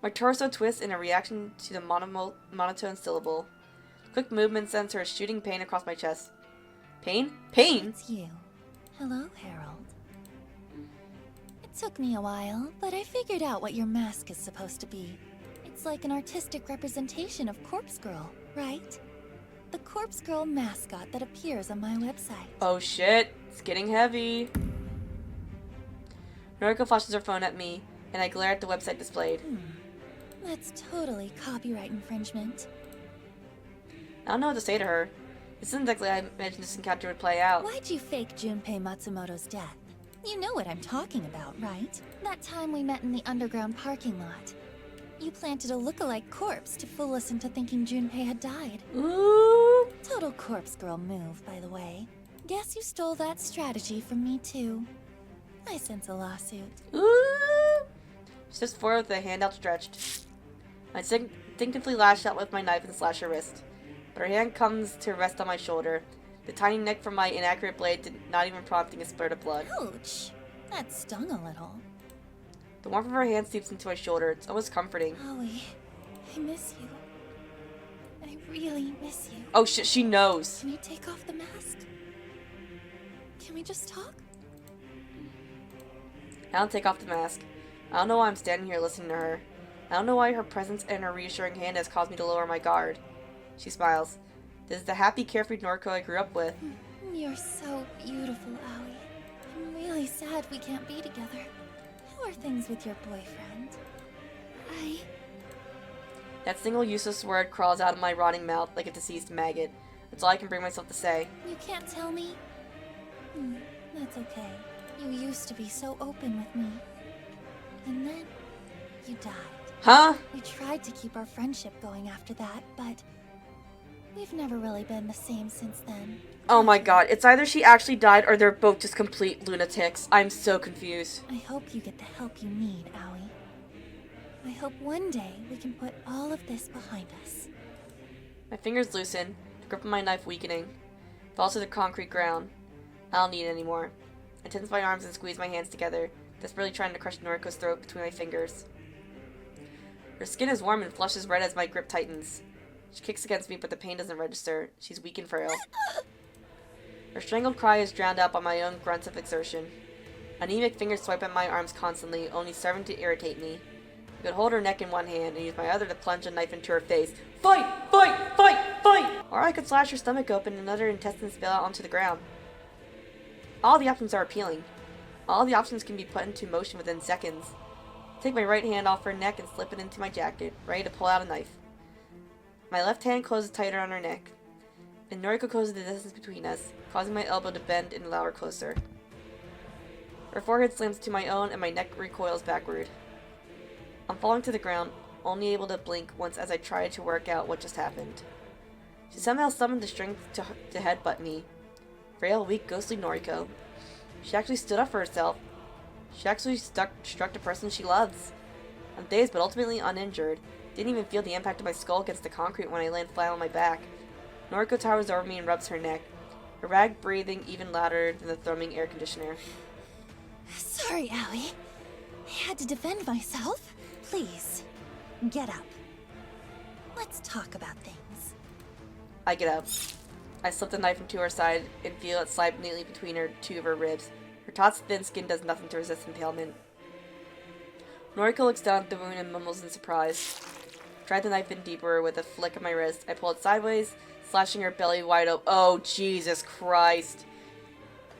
My torso twists in a reaction to the monotone syllable. Quick movement sends her shooting pain across my chest. Pain? Pain?
It's you. Hello, Harold. It took me a while, but I figured out what your mask is supposed to be. It's like an artistic representation of Corpse Girl, right? The Corpse Girl mascot that appears on my website.
Oh shit, it's getting heavy. Noriko flashes her phone at me, and I glare at the website displayed.
That's totally copyright infringement.
I don't know what to say to her. This isn't exactly how I imagined this encounter would play out.
Why'd you fake Junpei Matsumoto's death? You know what I'm talking about, right? That time we met in the underground parking lot. You planted a look-alike corpse to fool us into thinking Junpei had died.
Ooh.
Total Corpse Girl move, by the way. Guess you stole that strategy from me, too. I sense a lawsuit.
Ooh. She steps forward with a hand outstretched. I instinctively lash out with my knife and slash her wrist. But her hand comes to rest on my shoulder. The tiny nick from my inaccurate blade not even prompting a spurt of blood.
Ouch! That stung a little.
The warmth of her hand seeps into my shoulder. It's almost comforting.
Howie, I miss you. I really miss you.
Oh shit, she knows.
Can you take off the mask? Can we just talk?
I don't take off the mask. I don't know why I'm standing here listening to her. I don't know why her presence and her reassuring hand has caused me to lower my guard. She smiles. This is the happy, carefree Noriko I grew up with.
You're so beautiful, Aoi. I'm really sad we can't be together. How are things with your boyfriend?
That single useless word crawls out of my rotting mouth like a deceased maggot. That's all I can bring myself to say.
You can't tell me? That's okay. You used to be so open with me. And then, you died.
Huh?
We tried to keep our friendship going after that, but we've never really been the same since then.
Oh my god, it's either she actually died or they're both just complete lunatics. I'm so confused.
I hope you get the help you need, Aoi. I hope one day we can put all of this behind us.
My fingers loosen, the grip of my knife weakening. Falls to the concrete ground. I don't need it anymore. I tense my arms and squeeze my hands together, desperately trying to crush Noriko's throat between my fingers. Her skin is warm and flushes red as my grip tightens. She kicks against me, but the pain doesn't register. She's weak and frail. Her strangled cry is drowned out by my own grunts of exertion. Anemic fingers swipe at my arms constantly, only serving to irritate me. I could hold her neck in one hand and use my other to plunge a knife into her face. Fight! Fight! Fight! Fight! Or I could slash her stomach open and let her intestines spill out onto the ground. All the options are appealing. All the options can be put into motion within seconds. Take my right hand off her neck and slip it into my jacket, ready to pull out a knife. My left hand closes tighter on her neck, and Noriko closes the distance between us, causing my elbow to bend and allow her closer. Her forehead slams to my own and my neck recoils backward. I'm falling to the ground, only able to blink once as I try to work out what just happened. She somehow summoned the strength to headbutt me. Frail, weak, ghostly Noriko. She actually stood up for herself. She actually struck the person she loves. I'm dazed but ultimately uninjured. Didn't even feel the impact of my skull against the concrete when I land flat on my back. Noriko towers over me and rubs her neck, her rag breathing even louder than the thrumming air conditioner.
Sorry, Allie. I had to defend myself. Please, get up. Let's talk about things.
I get up. I slip the knife into her side and feel it slide neatly between two of her ribs. Her taut's thin skin does nothing to resist impalement. Noriko looks down at the wound and mumbles in surprise. Drive the knife in deeper with a flick of my wrist. I pull it sideways, slashing her belly wide open. Oh, Jesus Christ!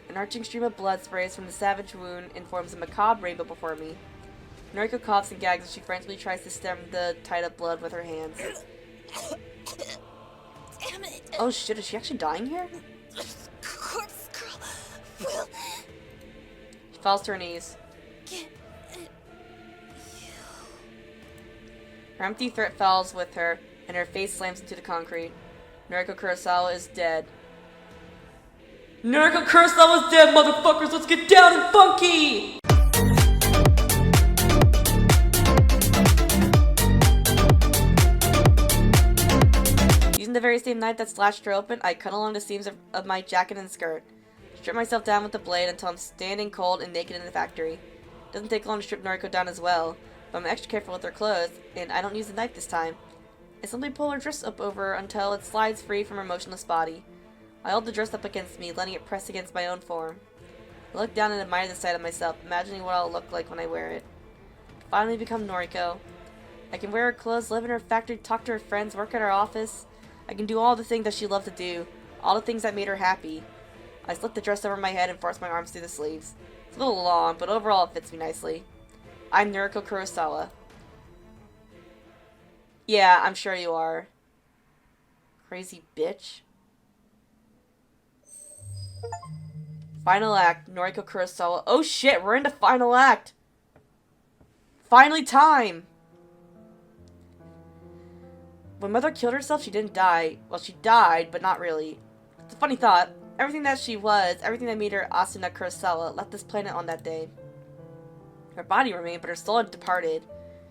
An arching stream of blood sprays from the savage wound and forms a macabre rainbow before me. Noriko coughs and gags as she frantically tries to stem the tied-up blood with her hands.
Damn it!
Oh shit, is she actually dying here?
Corpse girl will
She falls to her knees.
get
Her empty threat falls with her, and her face slams into the concrete. Noriko Kurosawa is dead. Noriko Kurosawa's dead, motherfuckers! Let's get down and funky! Using the very same knife that slashed her open, I cut along the seams of my jacket and skirt. Strip myself down with the blade until I'm standing cold and naked in the factory. It doesn't take long to strip Noriko down as well, but I'm extra careful with her clothes, and I don't use the knife this time. I simply pull her dress up over her until it slides free from her motionless body. I hold the dress up against me, letting it press against my own form. I look down and admire the sight of myself, imagining what I'll look like when I wear it. I finally become Noriko. I can wear her clothes, live in her factory, talk to her friends, work at her office. I can do all the things that she loved to do, all the things that made her happy. I slip the dress over my head and force my arms through the sleeves. It's a little long, but overall it fits me nicely. I'm Noriko Kurosawa. Yeah, I'm sure you are. Crazy bitch. Final act, Noriko Kurosawa. Oh shit, we're into final act! Finally time! When Mother killed herself, she didn't die. Well, she died, but not really. It's a funny thought. Everything that she was, everything that made her Asuna Kurosawa, left this planet on that day. Her body remained, but her soul had departed.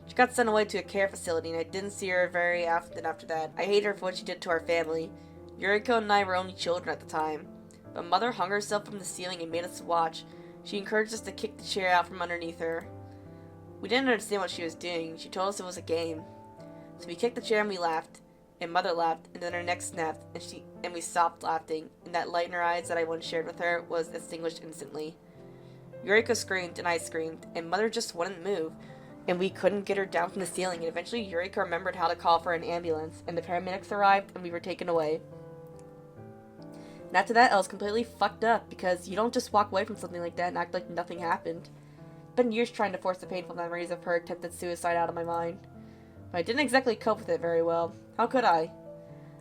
She got sent away to a care facility, and I didn't see her very often after that. I hate her for what she did to our family. Yuriko and I were only children at the time. But Mother hung herself from the ceiling and made us watch. She encouraged us to kick the chair out from underneath her. We didn't understand what she was doing. She told us it was a game. So we kicked the chair and we laughed. And Mother laughed, and then her neck snapped, and we stopped laughing, and that light in her eyes that I once shared with her was extinguished instantly. Yuriko screamed, and I screamed, and Mother just wouldn't move, and we couldn't get her down from the ceiling, and eventually Yuriko remembered how to call for an ambulance, and the paramedics arrived, and we were taken away. And after that, I was completely fucked up, because you don't just walk away from something like that and act like nothing happened. It's been years trying to force the painful memories of her attempted suicide out of my mind. But I didn't exactly cope with it very well. How could I?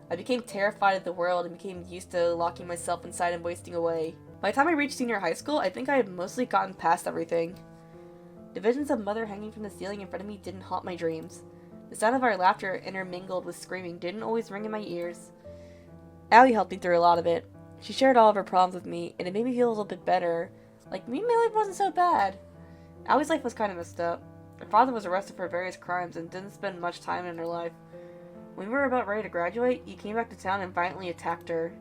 I became terrified of the world and became used to locking myself inside and wasting away. By the time I reached senior high school, I think I had mostly gotten past everything. The visions of Mother hanging from the ceiling in front of me didn't haunt my dreams. The sound of our laughter intermingled with screaming didn't always ring in my ears. Allie helped me through a lot of it. She shared all of her problems with me, and it made me feel a little bit better. Like, maybe my life wasn't so bad. Allie's life was kind of messed up. Her father was arrested for various crimes and didn't spend much time in her life. When we were about ready to graduate, he came back to town and violently attacked her.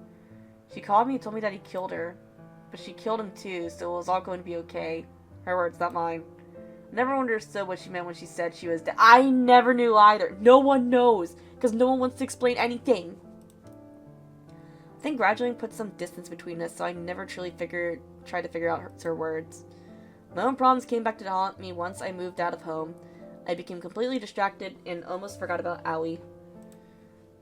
She called me and told me that he killed her. But she killed him too, so it was all going to be okay. Her words, not mine. I never understood what she meant when she said she was dead. I never knew either. No one knows, because no one wants to explain anything. I think graduating put some distance between us, so I never truly tried to figure out her words. My own problems came back to haunt me once I moved out of home. I became completely distracted and almost forgot about Aoi.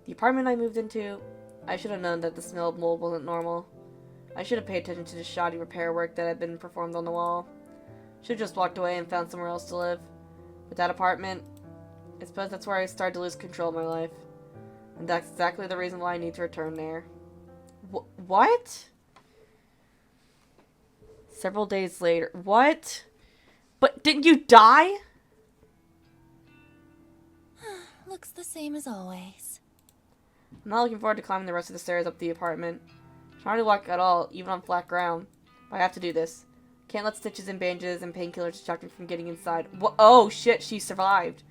The apartment I moved into, I should have known that the smell of mold wasn't normal. I should have paid attention to the shoddy repair work that had been performed on the wall. Should have just walked away and found somewhere else to live. With that apartment, I suppose that's where I started to lose control of my life. And that's exactly the reason why I need to return there. What? Several days later. What? But didn't you die?
Looks the same as always.
I'm not looking forward to climbing the rest of the stairs up the apartment. It's hard to walk at all, even on flat ground. But I have to do this. Can't let stitches and bandages and painkillers distract me from getting inside. Oh shit, she survived.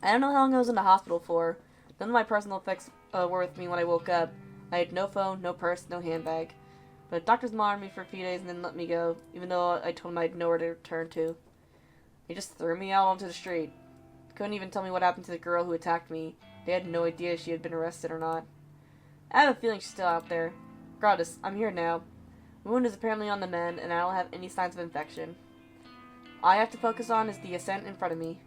I don't know how long I was in the hospital for. None of my personal effects were with me when I woke up. I had no phone, no purse, no handbag. But the doctors monitored me for a few days and then let me go, even though I told them I had nowhere to return to. They just threw me out onto the street. Couldn't even tell me what happened to the girl who attacked me. They had no idea if she had been arrested or not. I have a feeling she's still out there. Regardless, I'm here now. My wound is apparently on the mend, and I don't have any signs of infection. All I have to focus on is the ascent in front of me.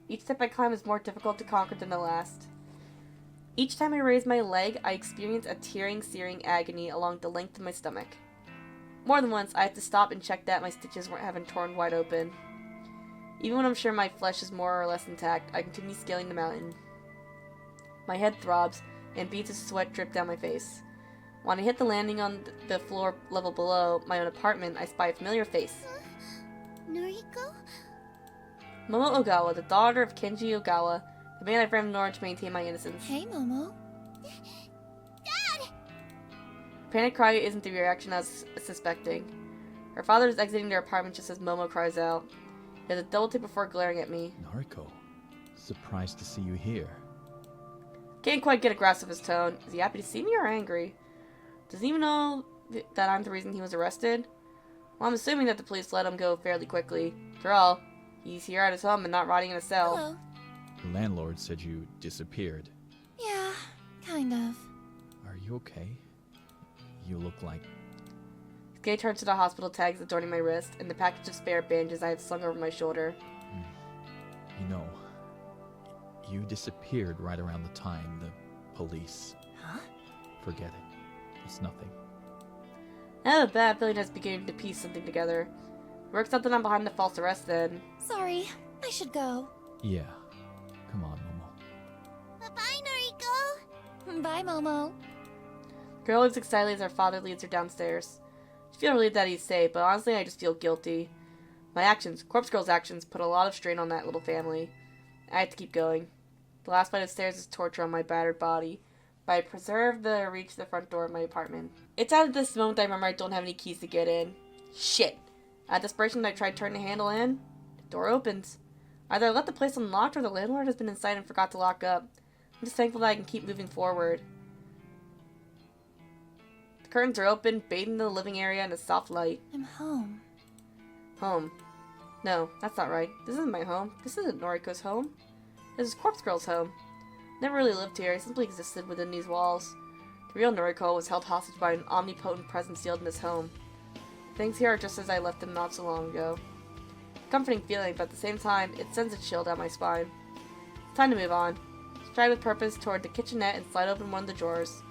Each step I climb is more difficult to conquer than the last. Each time I raise my leg, I experience a tearing, searing agony along the length of my stomach. More than once, I have to stop and check that my stitches haven't torn wide open. Even when I'm sure my flesh is more or less intact, I continue scaling the mountain. My head throbs, and beads of sweat drip down my face. When I hit the landing on the floor level below my own apartment, I spy a familiar face.
Noriko?
Momo Ogawa, the daughter of Kenji Ogawa, the man I framed in order to maintain my innocence.
Hey, Momo.
Panic cry isn't the reaction I was suspecting. Her father is exiting their apartment just as Momo cries out. He has a double take before glaring at me.
Noriko, surprised to see you here.
Can't quite get a grasp of his tone. Is he happy to see me or angry? Does he even know that I'm the reason he was arrested? Well, I'm assuming that the police let him go fairly quickly. After all, he's here at his home and not rotting in a cell.
Hello.
The landlord said you disappeared.
Yeah, kind of.
Are you okay? You look like...
Gay turns to the hospital tags adorning my wrist and the package of spare bandages I have slung over my shoulder.
You know, you disappeared right around the time the police...
Huh?
Forget it. It's nothing.
I have a bad feeling that's beginning to piece something together. Works out that I'm behind the false arrest then.
Sorry, I should go.
Yeah. Come on, Momo.
Bye, Noriko!
Bye, Momo.
Girl leaves excitedly as her father leads her downstairs. I feel relieved that he's safe, but honestly I just feel guilty. My actions, Corpse Girl's actions, put a lot of strain on that little family. I have to keep going. The last flight of stairs is torture on my battered body, but I preserve the reach to the front door of my apartment. It's at this moment that I remember I don't have any keys to get in. Shit! At desperation, I tried turning the handle in. The door opens. Either I left the place unlocked or the landlord has been inside and forgot to lock up. I'm just thankful that I can keep moving forward. The curtains are open, bathing the living area in a soft light.
I'm home.
Home. No, that's not right. This isn't my home. This isn't Noriko's home. This is Corpse Girl's home. Never really lived here. I simply existed within these walls. The real Noriko was held hostage by an omnipotent presence sealed in his home. Things here are just as I left them not so long ago. Comforting feeling, but at the same time, it sends a chill down my spine. It's time to move on. Stride with purpose toward the kitchenette and slide open one of the drawers.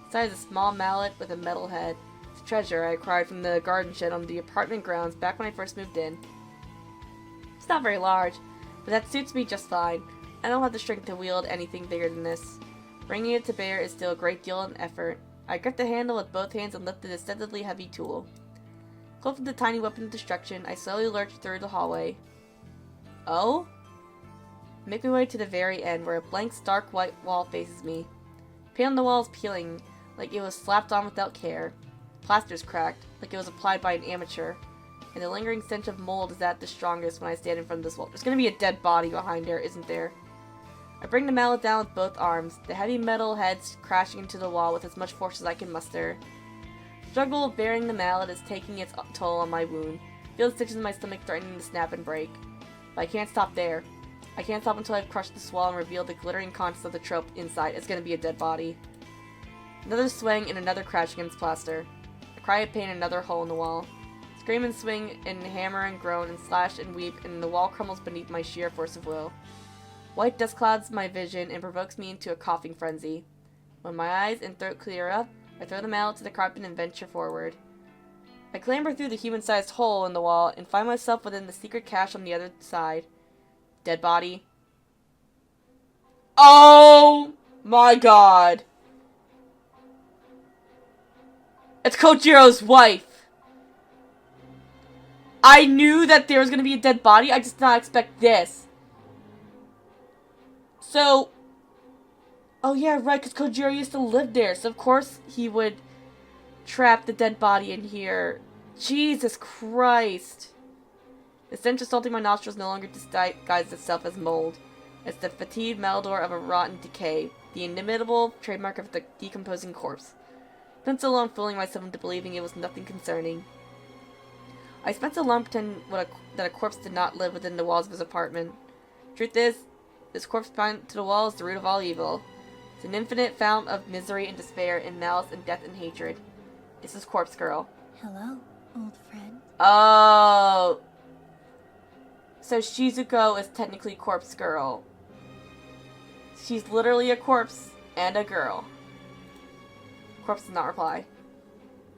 Inside is a small mallet with a metal head. It's a treasure I acquired from the garden shed on the apartment grounds back when I first moved in. It's not very large, but that suits me just fine. I don't have the strength to wield anything bigger than this. Bringing it to bear is still a great deal of effort. I grip the handle with both hands and lift the decidedly heavy tool. Close with the tiny weapon of destruction, I slowly lurch through the hallway. Oh? Make my way to the very end, where a blank, stark white wall faces me. Paint on the wall is peeling, like it was slapped on without care. Plaster's cracked, like it was applied by an amateur. And the lingering stench of mold is at the strongest when I stand in front of this wall. There's gonna be a dead body behind there, isn't there? I bring the mallet down with both arms, the heavy metal heads crashing into the wall with as much force as I can muster. The struggle of bearing the mallet is taking its toll on my wound. I feel the stitches in my stomach threatening to snap and break. But I can't stop there. I can't stop until I've crushed this wall and revealed the glittering contents of the trope inside. It's gonna be a dead body. Another swing and another crash against plaster. I cry of pain and another hole in the wall. scream and swing and hammer and groan and slash and weep, and the wall crumbles beneath my sheer force of will. White dust clouds my vision and provokes me into a coughing frenzy. When my eyes and throat clear up, I throw them out to the carpet and venture forward. I clamber through the human-sized hole in the wall and find myself within the secret cache on the other side. Dead body. Oh my god! It's Kojiro's wife! I knew that there was going to be a dead body, I just did not expect this. So, oh yeah, right, because Kojiro used to live there, so of course he would trap the dead body in here. Jesus Christ. The stench assaulting my nostrils no longer disguises itself as mold. It's the fatigued malodor of a rotten decay, the inimitable trademark of the decomposing corpse. Spent so long fooling myself into believing it was nothing concerning. I spent so long pretending that a corpse did not live within the walls of his apartment. Truth is, this corpse bound to the wall is the root of all evil. It's an infinite fount of misery and despair and malice and death and hatred. This is Corpse Girl.
Hello, old friend.
Oh! So Shizuko is technically Corpse Girl. She's literally a corpse and a girl. Corpse does not reply.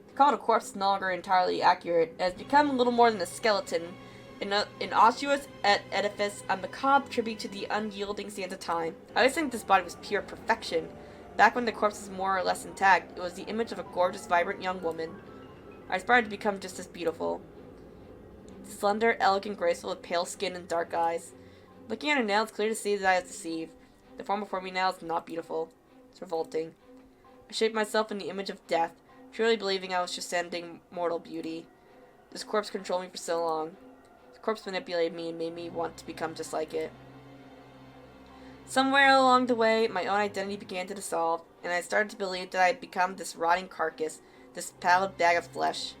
To call it a corpse is no longer entirely accurate. It has become a little more than a skeleton. An osseous edifice, a macabre tribute to the unyielding sands of time. I always think this body was pure perfection. Back when the corpse was more or less intact, it was the image of a gorgeous, vibrant young woman. I aspired to become just as beautiful. Slender, elegant, graceful, with pale skin and dark eyes. Looking at her now, it's clear to see that I was deceived. The form before me now is not beautiful. It's revolting. I shaped myself in the image of death, truly believing I was transcending mortal beauty. This corpse controlled me for so long. This corpse manipulated me and made me want to become just like it. Somewhere along the way, my own identity began to dissolve, and I started to believe that I had become this rotting carcass, this pallid bag of flesh.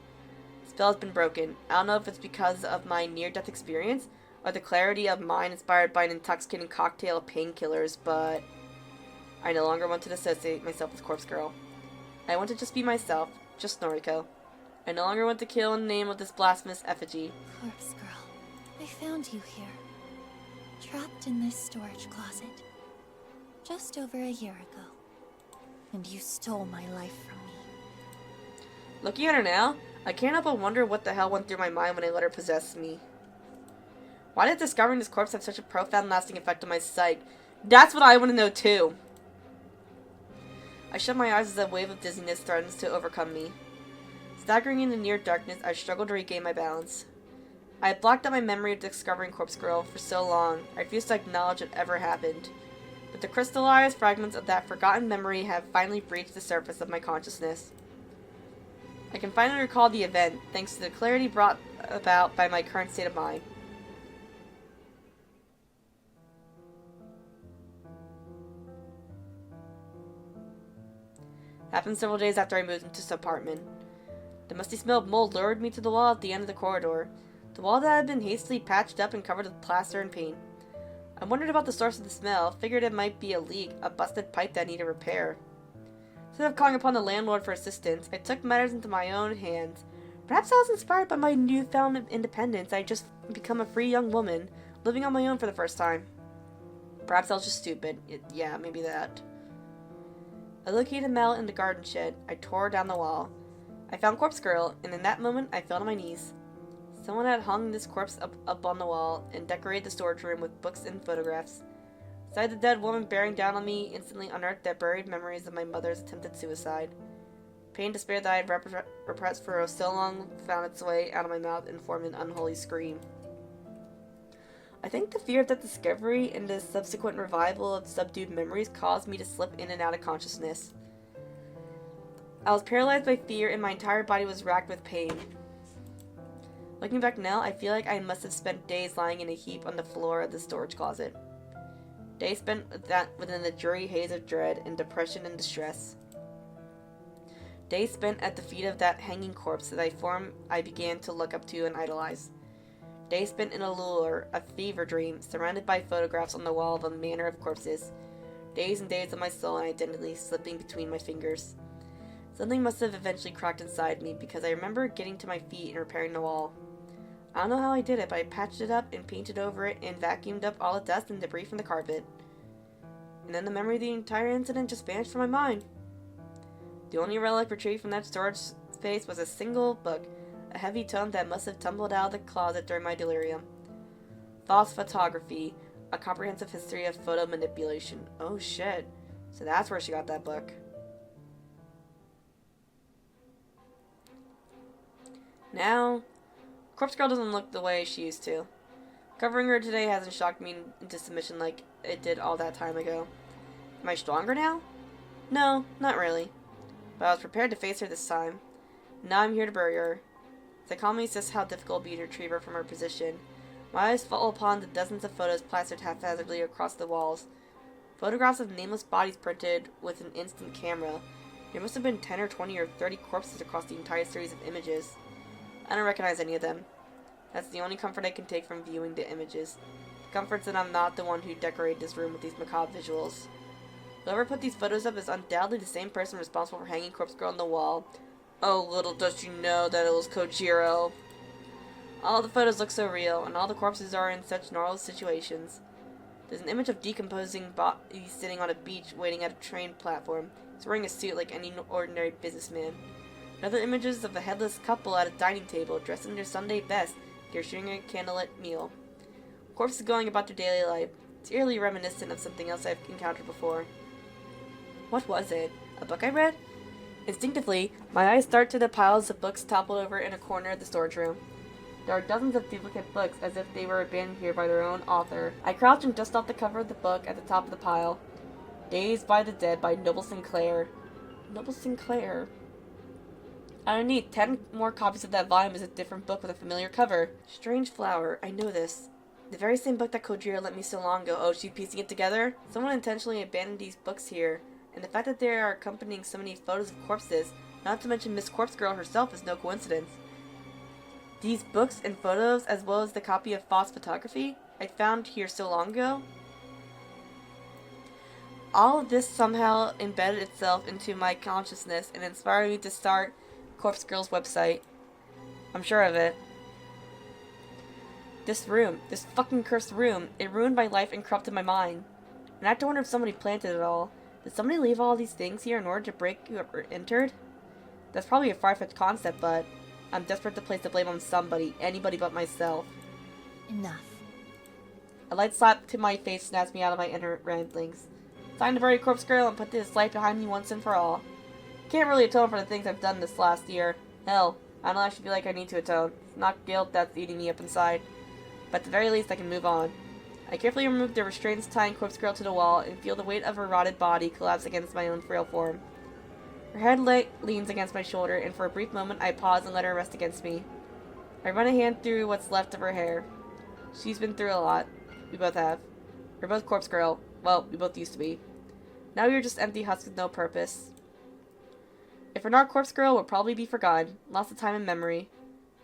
The spell has been broken. I don't know if it's because of my near-death experience, or the clarity of mind inspired by an intoxicating cocktail of painkillers, but I no longer wanted to associate myself with Corpse Girl. I want to just be myself, just Noriko. I no longer want to kill in the name of this blasphemous effigy.
Corpse Girl, I found you here. Trapped in this storage closet. Just over a year ago. And you stole my life from me.
Looking at her now, I can't help but wonder what the hell went through my mind when I let her possess me. Why did discovering this corpse have such a profound lasting effect on my psyche? That's what I want to know too. I shut my eyes as a wave of dizziness threatens to overcome me. Staggering in the near darkness, I struggled to regain my balance. I had blocked out my memory of discovering Corpse Girl for so long, I refused to acknowledge it ever happened. But the crystallized fragments of that forgotten memory have finally breached the surface of my consciousness. I can finally recall the event, thanks to the clarity brought about by my current state of mind. Happened several days after I moved into this apartment. The musty smell of mold lured me to the wall at the end of the corridor. The wall that had been hastily patched up and covered with plaster and paint. I wondered about the source of the smell, figured it might be a leak, a busted pipe that needed repair. Instead of calling upon the landlord for assistance, I took matters into my own hands. Perhaps I was inspired by my newfound independence. I had just become a free young woman, living on my own for the first time. Perhaps I was just stupid. Yeah, maybe that. I located a mallet in the garden shed. I tore down the wall. I found Corpse Girl, and in that moment, I fell to my knees. Someone had hung this corpse up on the wall and decorated the storage room with books and photographs. Beside the dead woman bearing down on me, instantly unearthed the buried memories of my mother's attempted suicide. Pain and despair that I had repressed for so long found its way out of my mouth and formed an unholy scream. I think the fear of that discovery and the subsequent revival of subdued memories caused me to slip in and out of consciousness. I was paralyzed by fear and my entire body was racked with pain. Looking back now, I feel like I must have spent days lying in a heap on the floor of the storage closet. Days spent within the dreary haze of dread and depression and distress. Days spent at the feet of that hanging corpse that I began to look up to and idolize. Days spent in a lure, a fever dream, surrounded by photographs on the wall of a manor of corpses. Days and days of my soul and identity slipping between my fingers. It's Something must have eventually cracked inside me because I remember getting to my feet and repairing the wall. I don't know how I did it, but I patched it up and painted over it and vacuumed up all the dust and debris from the carpet. And then the memory of the entire incident just vanished from my mind. The only relic retrieved from that storage space was a single book, a heavy tome that must have tumbled out of the closet during my delirium. False Photography, a comprehensive history of photo manipulation. Oh shit. So that's where she got that book. Now, Corpse Girl doesn't look the way she used to. Covering her today hasn't shocked me into submission like it did all that time ago. Am I stronger now? No, not really. But I was prepared to face her this time. Now I'm here to bury her. Psychonomy says how difficult it will be to retrieve her from her position. My eyes fall upon the dozens of photos plastered haphazardly across the walls. Photographs of nameless bodies printed with an instant camera. There must have been 10 or 20 or 30 corpses across the entire series of images. I don't recognize any of them. That's the only comfort I can take from viewing the images. The comfort's that I'm not the one who decorated this room with these macabre visuals. Whoever put these photos up is undoubtedly the same person responsible for hanging Corpse Girl on the wall. Oh, little does she know that it was Kojiro. All the photos look so real, and all the corpses are in such gnarly situations. There's an image of decomposing bodies sitting on a beach waiting at a train platform. He's wearing a suit like any ordinary businessman. Another images of a headless couple at a dining table, dressed in their Sunday best. They're sharing a candlelit meal. Corpses going about their daily life. It's eerily reminiscent of something else I've encountered before. What was it? A book I read? Instinctively, my eyes dart to the piles of books toppled over in a corner of the storage room. There are dozens of duplicate books as if they were abandoned here by their own author. I crouch and dust off the cover of the book at the top of the pile. Days by the Dead by Noble Sinclair. Noble Sinclair? Underneath, 10 more copies of that volume is a different book with a familiar cover. Strange Flower. I know this. The very same book that Kojiro lent me so long ago. Oh, she's piecing it together? Someone intentionally abandoned these books here. And the fact that they are accompanying so many photos of corpses, not to mention Miss Corpse Girl herself, is no coincidence. These books and photos, as well as the copy of False Photography I found here so long ago, all of this somehow embedded itself into my consciousness and inspired me to start Corpse Girl's website. I'm sure of it. This room, this fucking cursed room, it ruined my life and corrupted my mind. And I have to wonder if somebody planted it all. Did somebody leave all these things here in order to break whoever entered? That's probably a far-fetched concept, but I'm desperate to place the blame on somebody, anybody but myself.
Enough.
A light slap to my face snaps me out of my inner ramblings. Time to bury Corpse Girl and put this life behind me once and for all. Can't really atone for the things I've done this last year. Hell, I don't actually feel like I need to atone. It's not guilt that's eating me up inside. But at the very least, I can move on. I carefully remove the restraints tying Corpse Girl to the wall and feel the weight of her rotted body collapse against my own frail form. Her head leans against my shoulder, and for a brief moment I pause and let her rest against me. I run a hand through what's left of her hair. She's been through a lot. We both have. We're both Corpse Girl. Well, we both used to be. Now we are just empty husks with no purpose. If we're not Corpse Girl, we'll probably be forgotten. Lost of time and memory.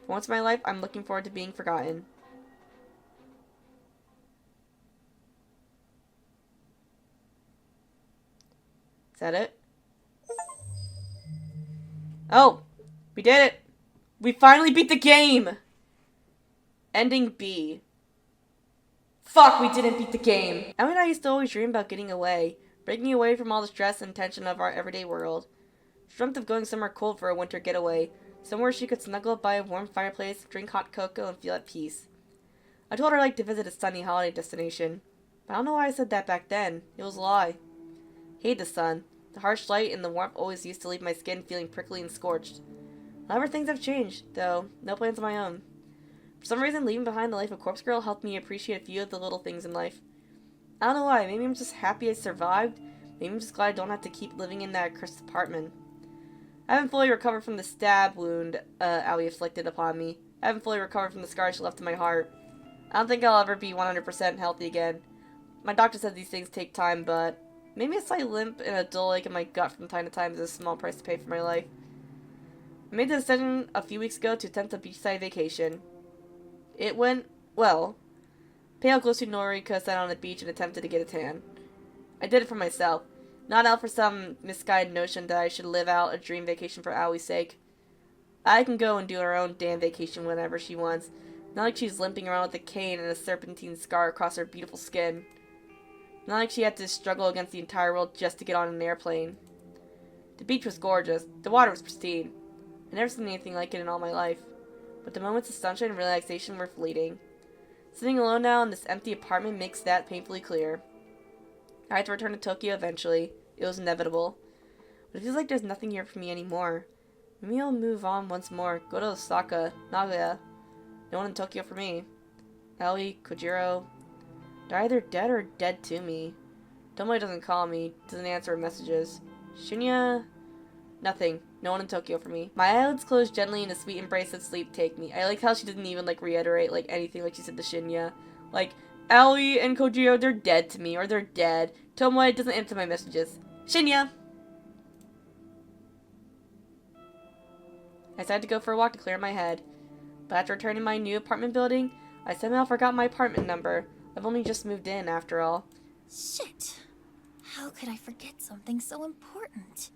For once in my life, I'm looking forward to being forgotten. Is that it? Oh! We did it! We finally beat the game! Ending B. Fuck, we didn't beat the game! Emily and I used to always dream about getting away. Breaking away from all the stress and tension of our everyday world. She dreamt of going somewhere cold for a winter getaway. Somewhere she could snuggle up by a warm fireplace, drink hot cocoa, and feel at peace. I told her I'd like to visit a sunny holiday destination. But I don't know why I said that back then. It was a lie. Hate the sun. The harsh light and the warmth always used to leave my skin feeling prickly and scorched. However, things have changed, though. No plans of my own. For some reason, leaving behind the life of Corpse Girl helped me appreciate a few of the little things in life. I don't know why. Maybe I'm just happy I survived. Maybe I'm just glad I don't have to keep living in that cursed apartment. I haven't fully recovered from the stab wound Aoi inflicted upon me. I haven't fully recovered from the scars she left in my heart. I don't think I'll ever be 100% healthy again. My doctor said these things take time, but maybe a slight limp and a dull ache in my gut from time to time is a small price to pay for my life. I made the decision a few weeks ago to attempt a beachside vacation. It went well. Pale, ghostly Noriko sat on the beach and attempted to get a tan. I did it for myself. Not out for some misguided notion that I should live out a dream vacation for Aoi's sake. I can go and do her own damn vacation whenever she wants. Not like she's limping around with a cane and a serpentine scar across her beautiful skin. Not like she had to struggle against the entire world just to get on an airplane. The beach was gorgeous. The water was pristine. I'd never seen anything like it in all my life. But the moments of sunshine and relaxation were fleeting. Sitting alone now in this empty apartment makes that painfully clear. I had to return to Tokyo eventually. It was inevitable. But it feels like there's nothing here for me anymore. Maybe I'll move on once more. Go to Osaka, Nagoya. No one in Tokyo for me. Aoi, Kojiro. They're either dead or dead to me. Tomoe doesn't call me, doesn't answer her messages. Shinya? Nothing. No one in Tokyo for me. My eyelids closed gently in a sweet embrace of sleep take me. I like how she didn't even reiterate anything like she said to Shinya. Aoi and Kojiro, they're dead to me, or they're dead. Tomoe doesn't answer my messages. Shinya! I decided to go for a walk to clear my head. But after returning to my new apartment building, I somehow forgot my apartment number. I've only just moved in, after all.
Shit. How could I forget something so important?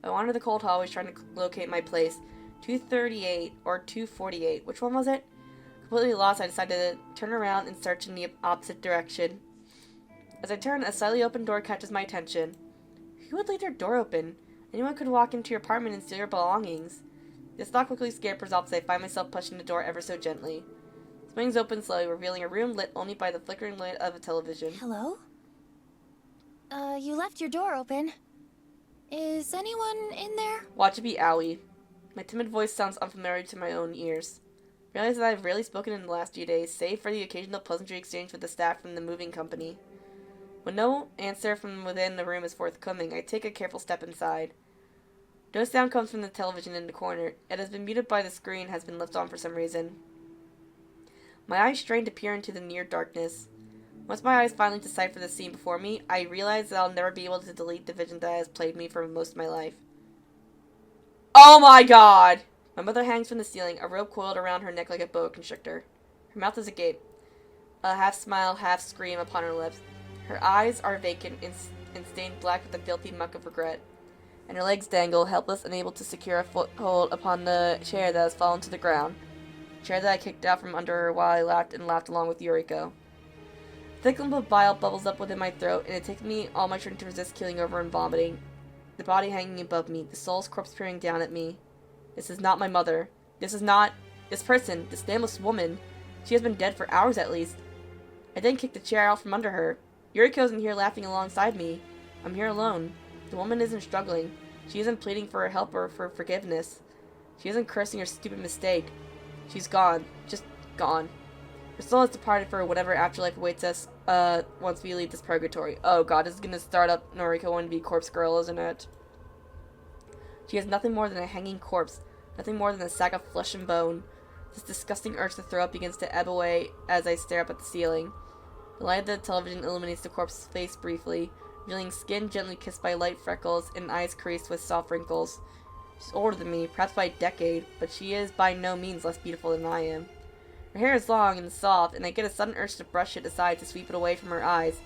I wandered the cold hallways trying to locate my place. 238 or 248. Which one was it? Completely lost, I decided to turn around and search in the opposite direction. As I turn, a slightly open door catches my attention. Who would leave their door open? Anyone could walk into your apartment and steal your belongings. This thought quickly scampers off as I find myself pushing the door ever so gently. It swings open slowly, revealing a room lit only by the flickering light of a television.
Hello? You left your door open. Is anyone in there?
Watch it be Aoi. My timid voice sounds unfamiliar to my own ears. I realize that I've rarely spoken in the last few days, save for the occasional pleasantry exchange with the staff from the moving company. When no answer from within the room is forthcoming, I take a careful step inside. No sound comes from the television in the corner. It has been muted by the screen, has been left on for some reason. My eyes strain to peer into the near darkness. Once my eyes finally decipher the scene before me, I realize that I'll never be able to delete the vision that has plagued me for most of my life. Oh my god! My mother hangs from the ceiling, a rope coiled around her neck like a boa constrictor. Her mouth is agape, a half-smile, half-scream upon her lips. Her eyes are vacant and stained black with the filthy muck of regret. And her legs dangle, helpless, unable to secure a foothold upon the chair that has fallen to the ground. A chair that I kicked out from under her while I laughed and laughed along with Yuriko. A thick lump of bile bubbles up within my throat, and it takes me all my strength to resist keeling over and vomiting. The body hanging above me, the soul's corpse peering down at me. This is not my mother. This person, this nameless woman. She has been dead for hours at least. I then kicked the chair out from under her. Yuriko's in here laughing alongside me. I'm here alone. The woman isn't struggling. She isn't pleading for help or for forgiveness. She isn't cursing her stupid mistake. She's gone. Just gone. Her soul has departed for whatever afterlife awaits us, once we leave this purgatory. Oh god, this is gonna start up Noriko wanting to be corpse girl, isn't it? She is nothing more than a hanging corpse. Nothing more than a sack of flesh and bone. This disgusting urge to throw up begins to ebb away as I stare up at the ceiling. The light of the television illuminates the corpse's face briefly, revealing skin gently kissed by light freckles and eyes creased with soft wrinkles. She's older than me, perhaps by a decade, but she is by no means less beautiful than I am. Her hair is long and soft, and I get a sudden urge to brush it aside to sweep it away from her eyes,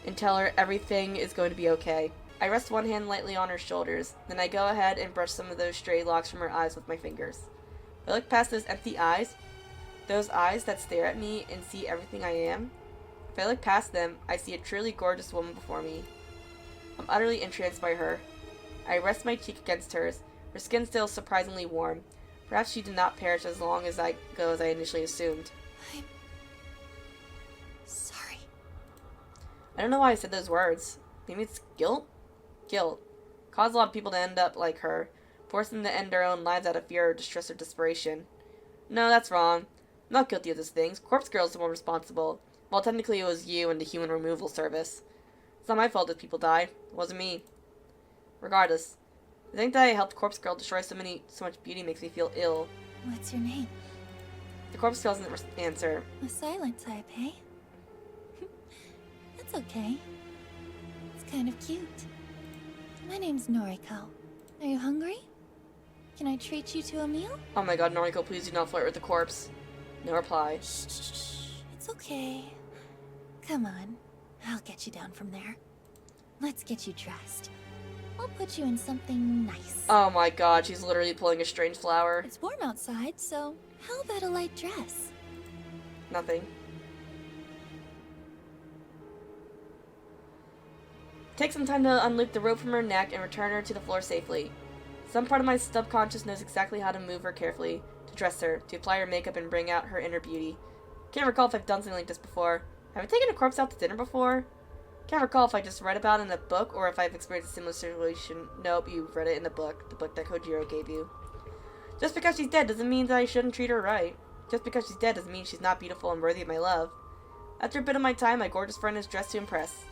and tell her everything is going to be okay. I rest one hand lightly on her shoulders, then I go ahead and brush some of those stray locks from her eyes with my fingers. I look past those empty eyes, those eyes that stare at me and see everything I am. If I look past them, I see a truly gorgeous woman before me. I'm utterly entranced by her. I rest my cheek against hers, her skin still surprisingly warm. Perhaps she did not perish as long as I initially assumed.
I'm sorry.
I don't know why I said those words. Maybe it's guilt? Guilt. Caused a lot of people to end up like her, forced them to end their own lives out of fear or distress or desperation. No, that's wrong. I'm not guilty of those things. Corpse Girl's the one responsible. Well, technically it was you and the human removal service. It's not my fault that people died. It wasn't me. Regardless, I think that I helped Corpse Girl destroy so much beauty makes me feel ill.
What's your name?
The Corpse Girl doesn't answer.
A silent type, eh? That's okay. It's kind of cute. My name's Noriko. Are you hungry? Can I treat you to a meal?
Oh my god, Noriko, please do not flirt with the corpse. No reply.
Shh, shh, shh. It's okay. Come on. I'll get you down from there. Let's get you dressed. I'll put you in something nice.
Oh my god, she's literally pulling a strange flower.
It's warm outside, so how about a light dress?
Nothing. Take some time to unloop the rope from her neck and return her to the floor safely. Some part of my subconscious knows exactly how to move her carefully, to dress her, to apply her makeup and bring out her inner beauty. Can't recall if I've done something like this before. Have I taken a corpse out to dinner before? Can't recall if I just read about it in a book or if I've experienced a similar situation. Nope, you read it in the book that Kojiro gave you. Just because she's dead doesn't mean that I shouldn't treat her right. Just because she's dead doesn't mean she's not beautiful and worthy of my love. After a bit of my time, my gorgeous friend is dressed to impress.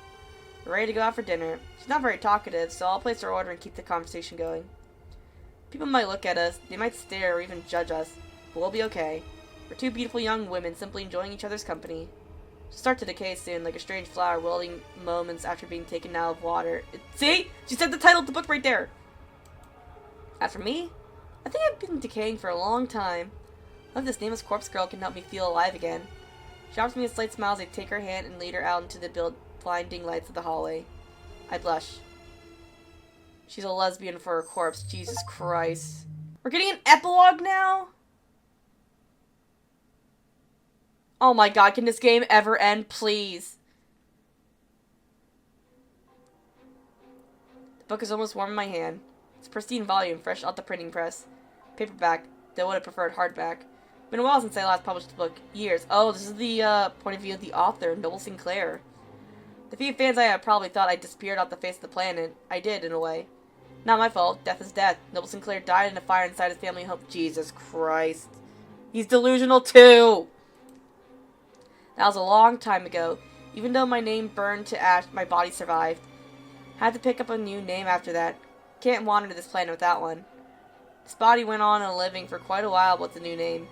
We're ready to go out for dinner. She's not very talkative, so I'll place her order and keep the conversation going. People might look at us, they might stare or even judge us, but we'll be okay. We're two beautiful young women simply enjoying each other's company. She'll start to decay soon, like a strange flower wilting moments after being taken out of water. See? She said the title of the book right there! As for me, I think I've been decaying for a long time. I hope this nameless corpse girl can help me feel alive again. She offers me a slight smile as I take her hand and lead her out into the blinding lights of the hallway. I blush. She's a lesbian for a corpse. Jesus Christ. We're getting an epilogue now? Oh my god, can this game ever end, please? The book is almost warm in my hand. It's a pristine volume, fresh out the printing press. Paperback, though would have preferred hardback. Been a while since I last published the book. Years. Oh, this is the point of view of the author, Noble Sinclair. The few fans I had probably thought I disappeared off the face of the planet. I did, in a way. Not my fault. Death is death. Noble Sinclair died in a fire inside his family home. Jesus Christ. He's delusional too! That was a long time ago. Even though my name burned to ash, my body survived. Had to pick up a new name after that. Can't wander to this planet without one. This body went on and living for quite a while with the new name.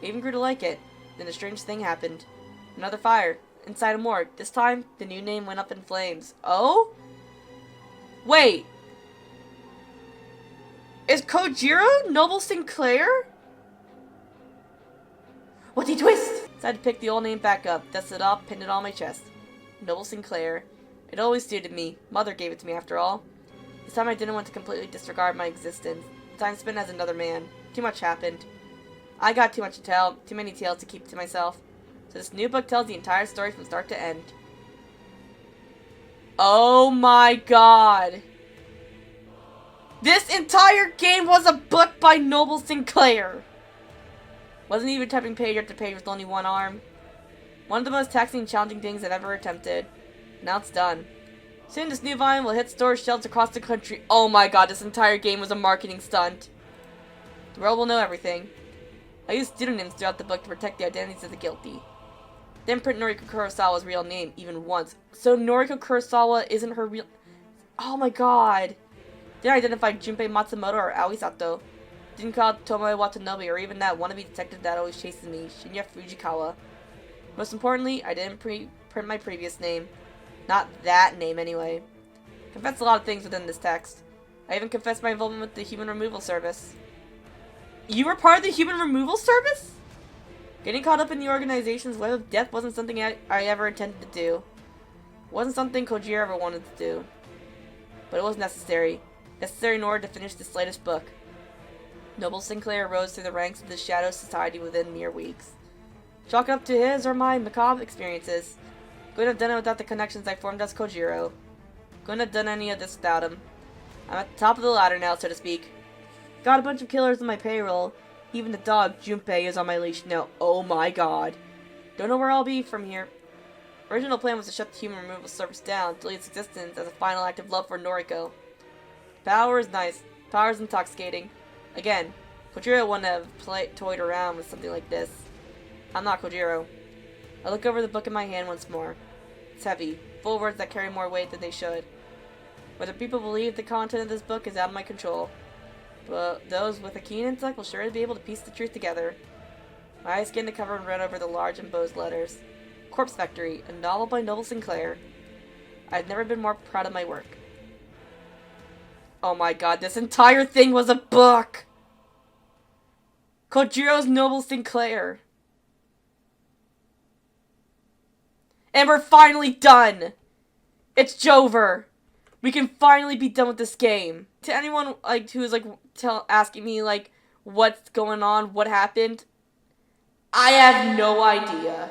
I even grew to like it. Then a strange thing happened. Another fire. Inside a morgue. This time, the new name went up in flames. Oh? Wait. Is Kojiro Noble Sinclair? What's he twist? Decided to pick the old name back up, dusted it off, pinned it on my chest. Noble Sinclair. It always suited me. Mother gave it to me after all. This time I didn't want to completely disregard my existence. Time spent as another man. Too much happened. I got too much to tell, too many tales to keep to myself. So this new book tells the entire story from start to end. Oh my god. This entire game was a book by Noble Sinclair. Wasn't even typing page after page with only one arm. One of the most taxing and challenging things I've ever attempted. Now it's done. Soon this new volume will hit stores shelves across the country. Oh my god, this entire game was a marketing stunt. The world will know everything. I used pseudonyms throughout the book to protect the identities of the guilty. Didn't print Noriko Kurosawa's real name even once. So Noriko Kurosawa isn't her real... Oh my god. Didn't identify Junpei Matsumoto or Aoi Sato. Didn't call Tomoe Watanabe or even that wannabe detective that always chases me, Shinya Fujikawa. Most importantly, I didn't print my previous name. Not that name, anyway. Confessed a lot of things within this text. I even confessed my involvement with the Human Removal Service. You were part of the Human Removal Service? Getting caught up in the organization's web of death wasn't something I ever intended to do. It wasn't something Kojiro ever wanted to do. But it was necessary. Necessary in order to finish this latest book. Noble Sinclair rose through the ranks of the Shadow Society within mere weeks. Chalk it up to his or my macabre experiences. Couldn't have done it without the connections I formed as Kojiro. Couldn't have done any of this without him. I'm at the top of the ladder now, so to speak. Got a bunch of killers on my payroll. Even the dog, Junpei, is on my leash now. Oh my god. Don't know where I'll be from here. Original plan was to shut the Human Removal Service down, delete its existence as a final act of love for Noriko. Power is nice. Power is intoxicating. Again, Kojiro wouldn't have toyed around with something like this. I'm not Kojiro. I look over the book in my hand once more. It's heavy, full of words that carry more weight than they should. Whether people believe the content of this book is out of my control. But those with a keen intellect will surely be able to piece the truth together. My eyes scanned the cover and read over the large embossed letters. Corpse Factory, a novel by Noble Sinclair. I've never been more proud of my work. Oh my god, this entire thing was a book! Kojiro's Noble Sinclair. And we're finally done! It's Jover! We can finally be done with this game. To anyone like who is like asking me like what's going on, what happened, I have no idea.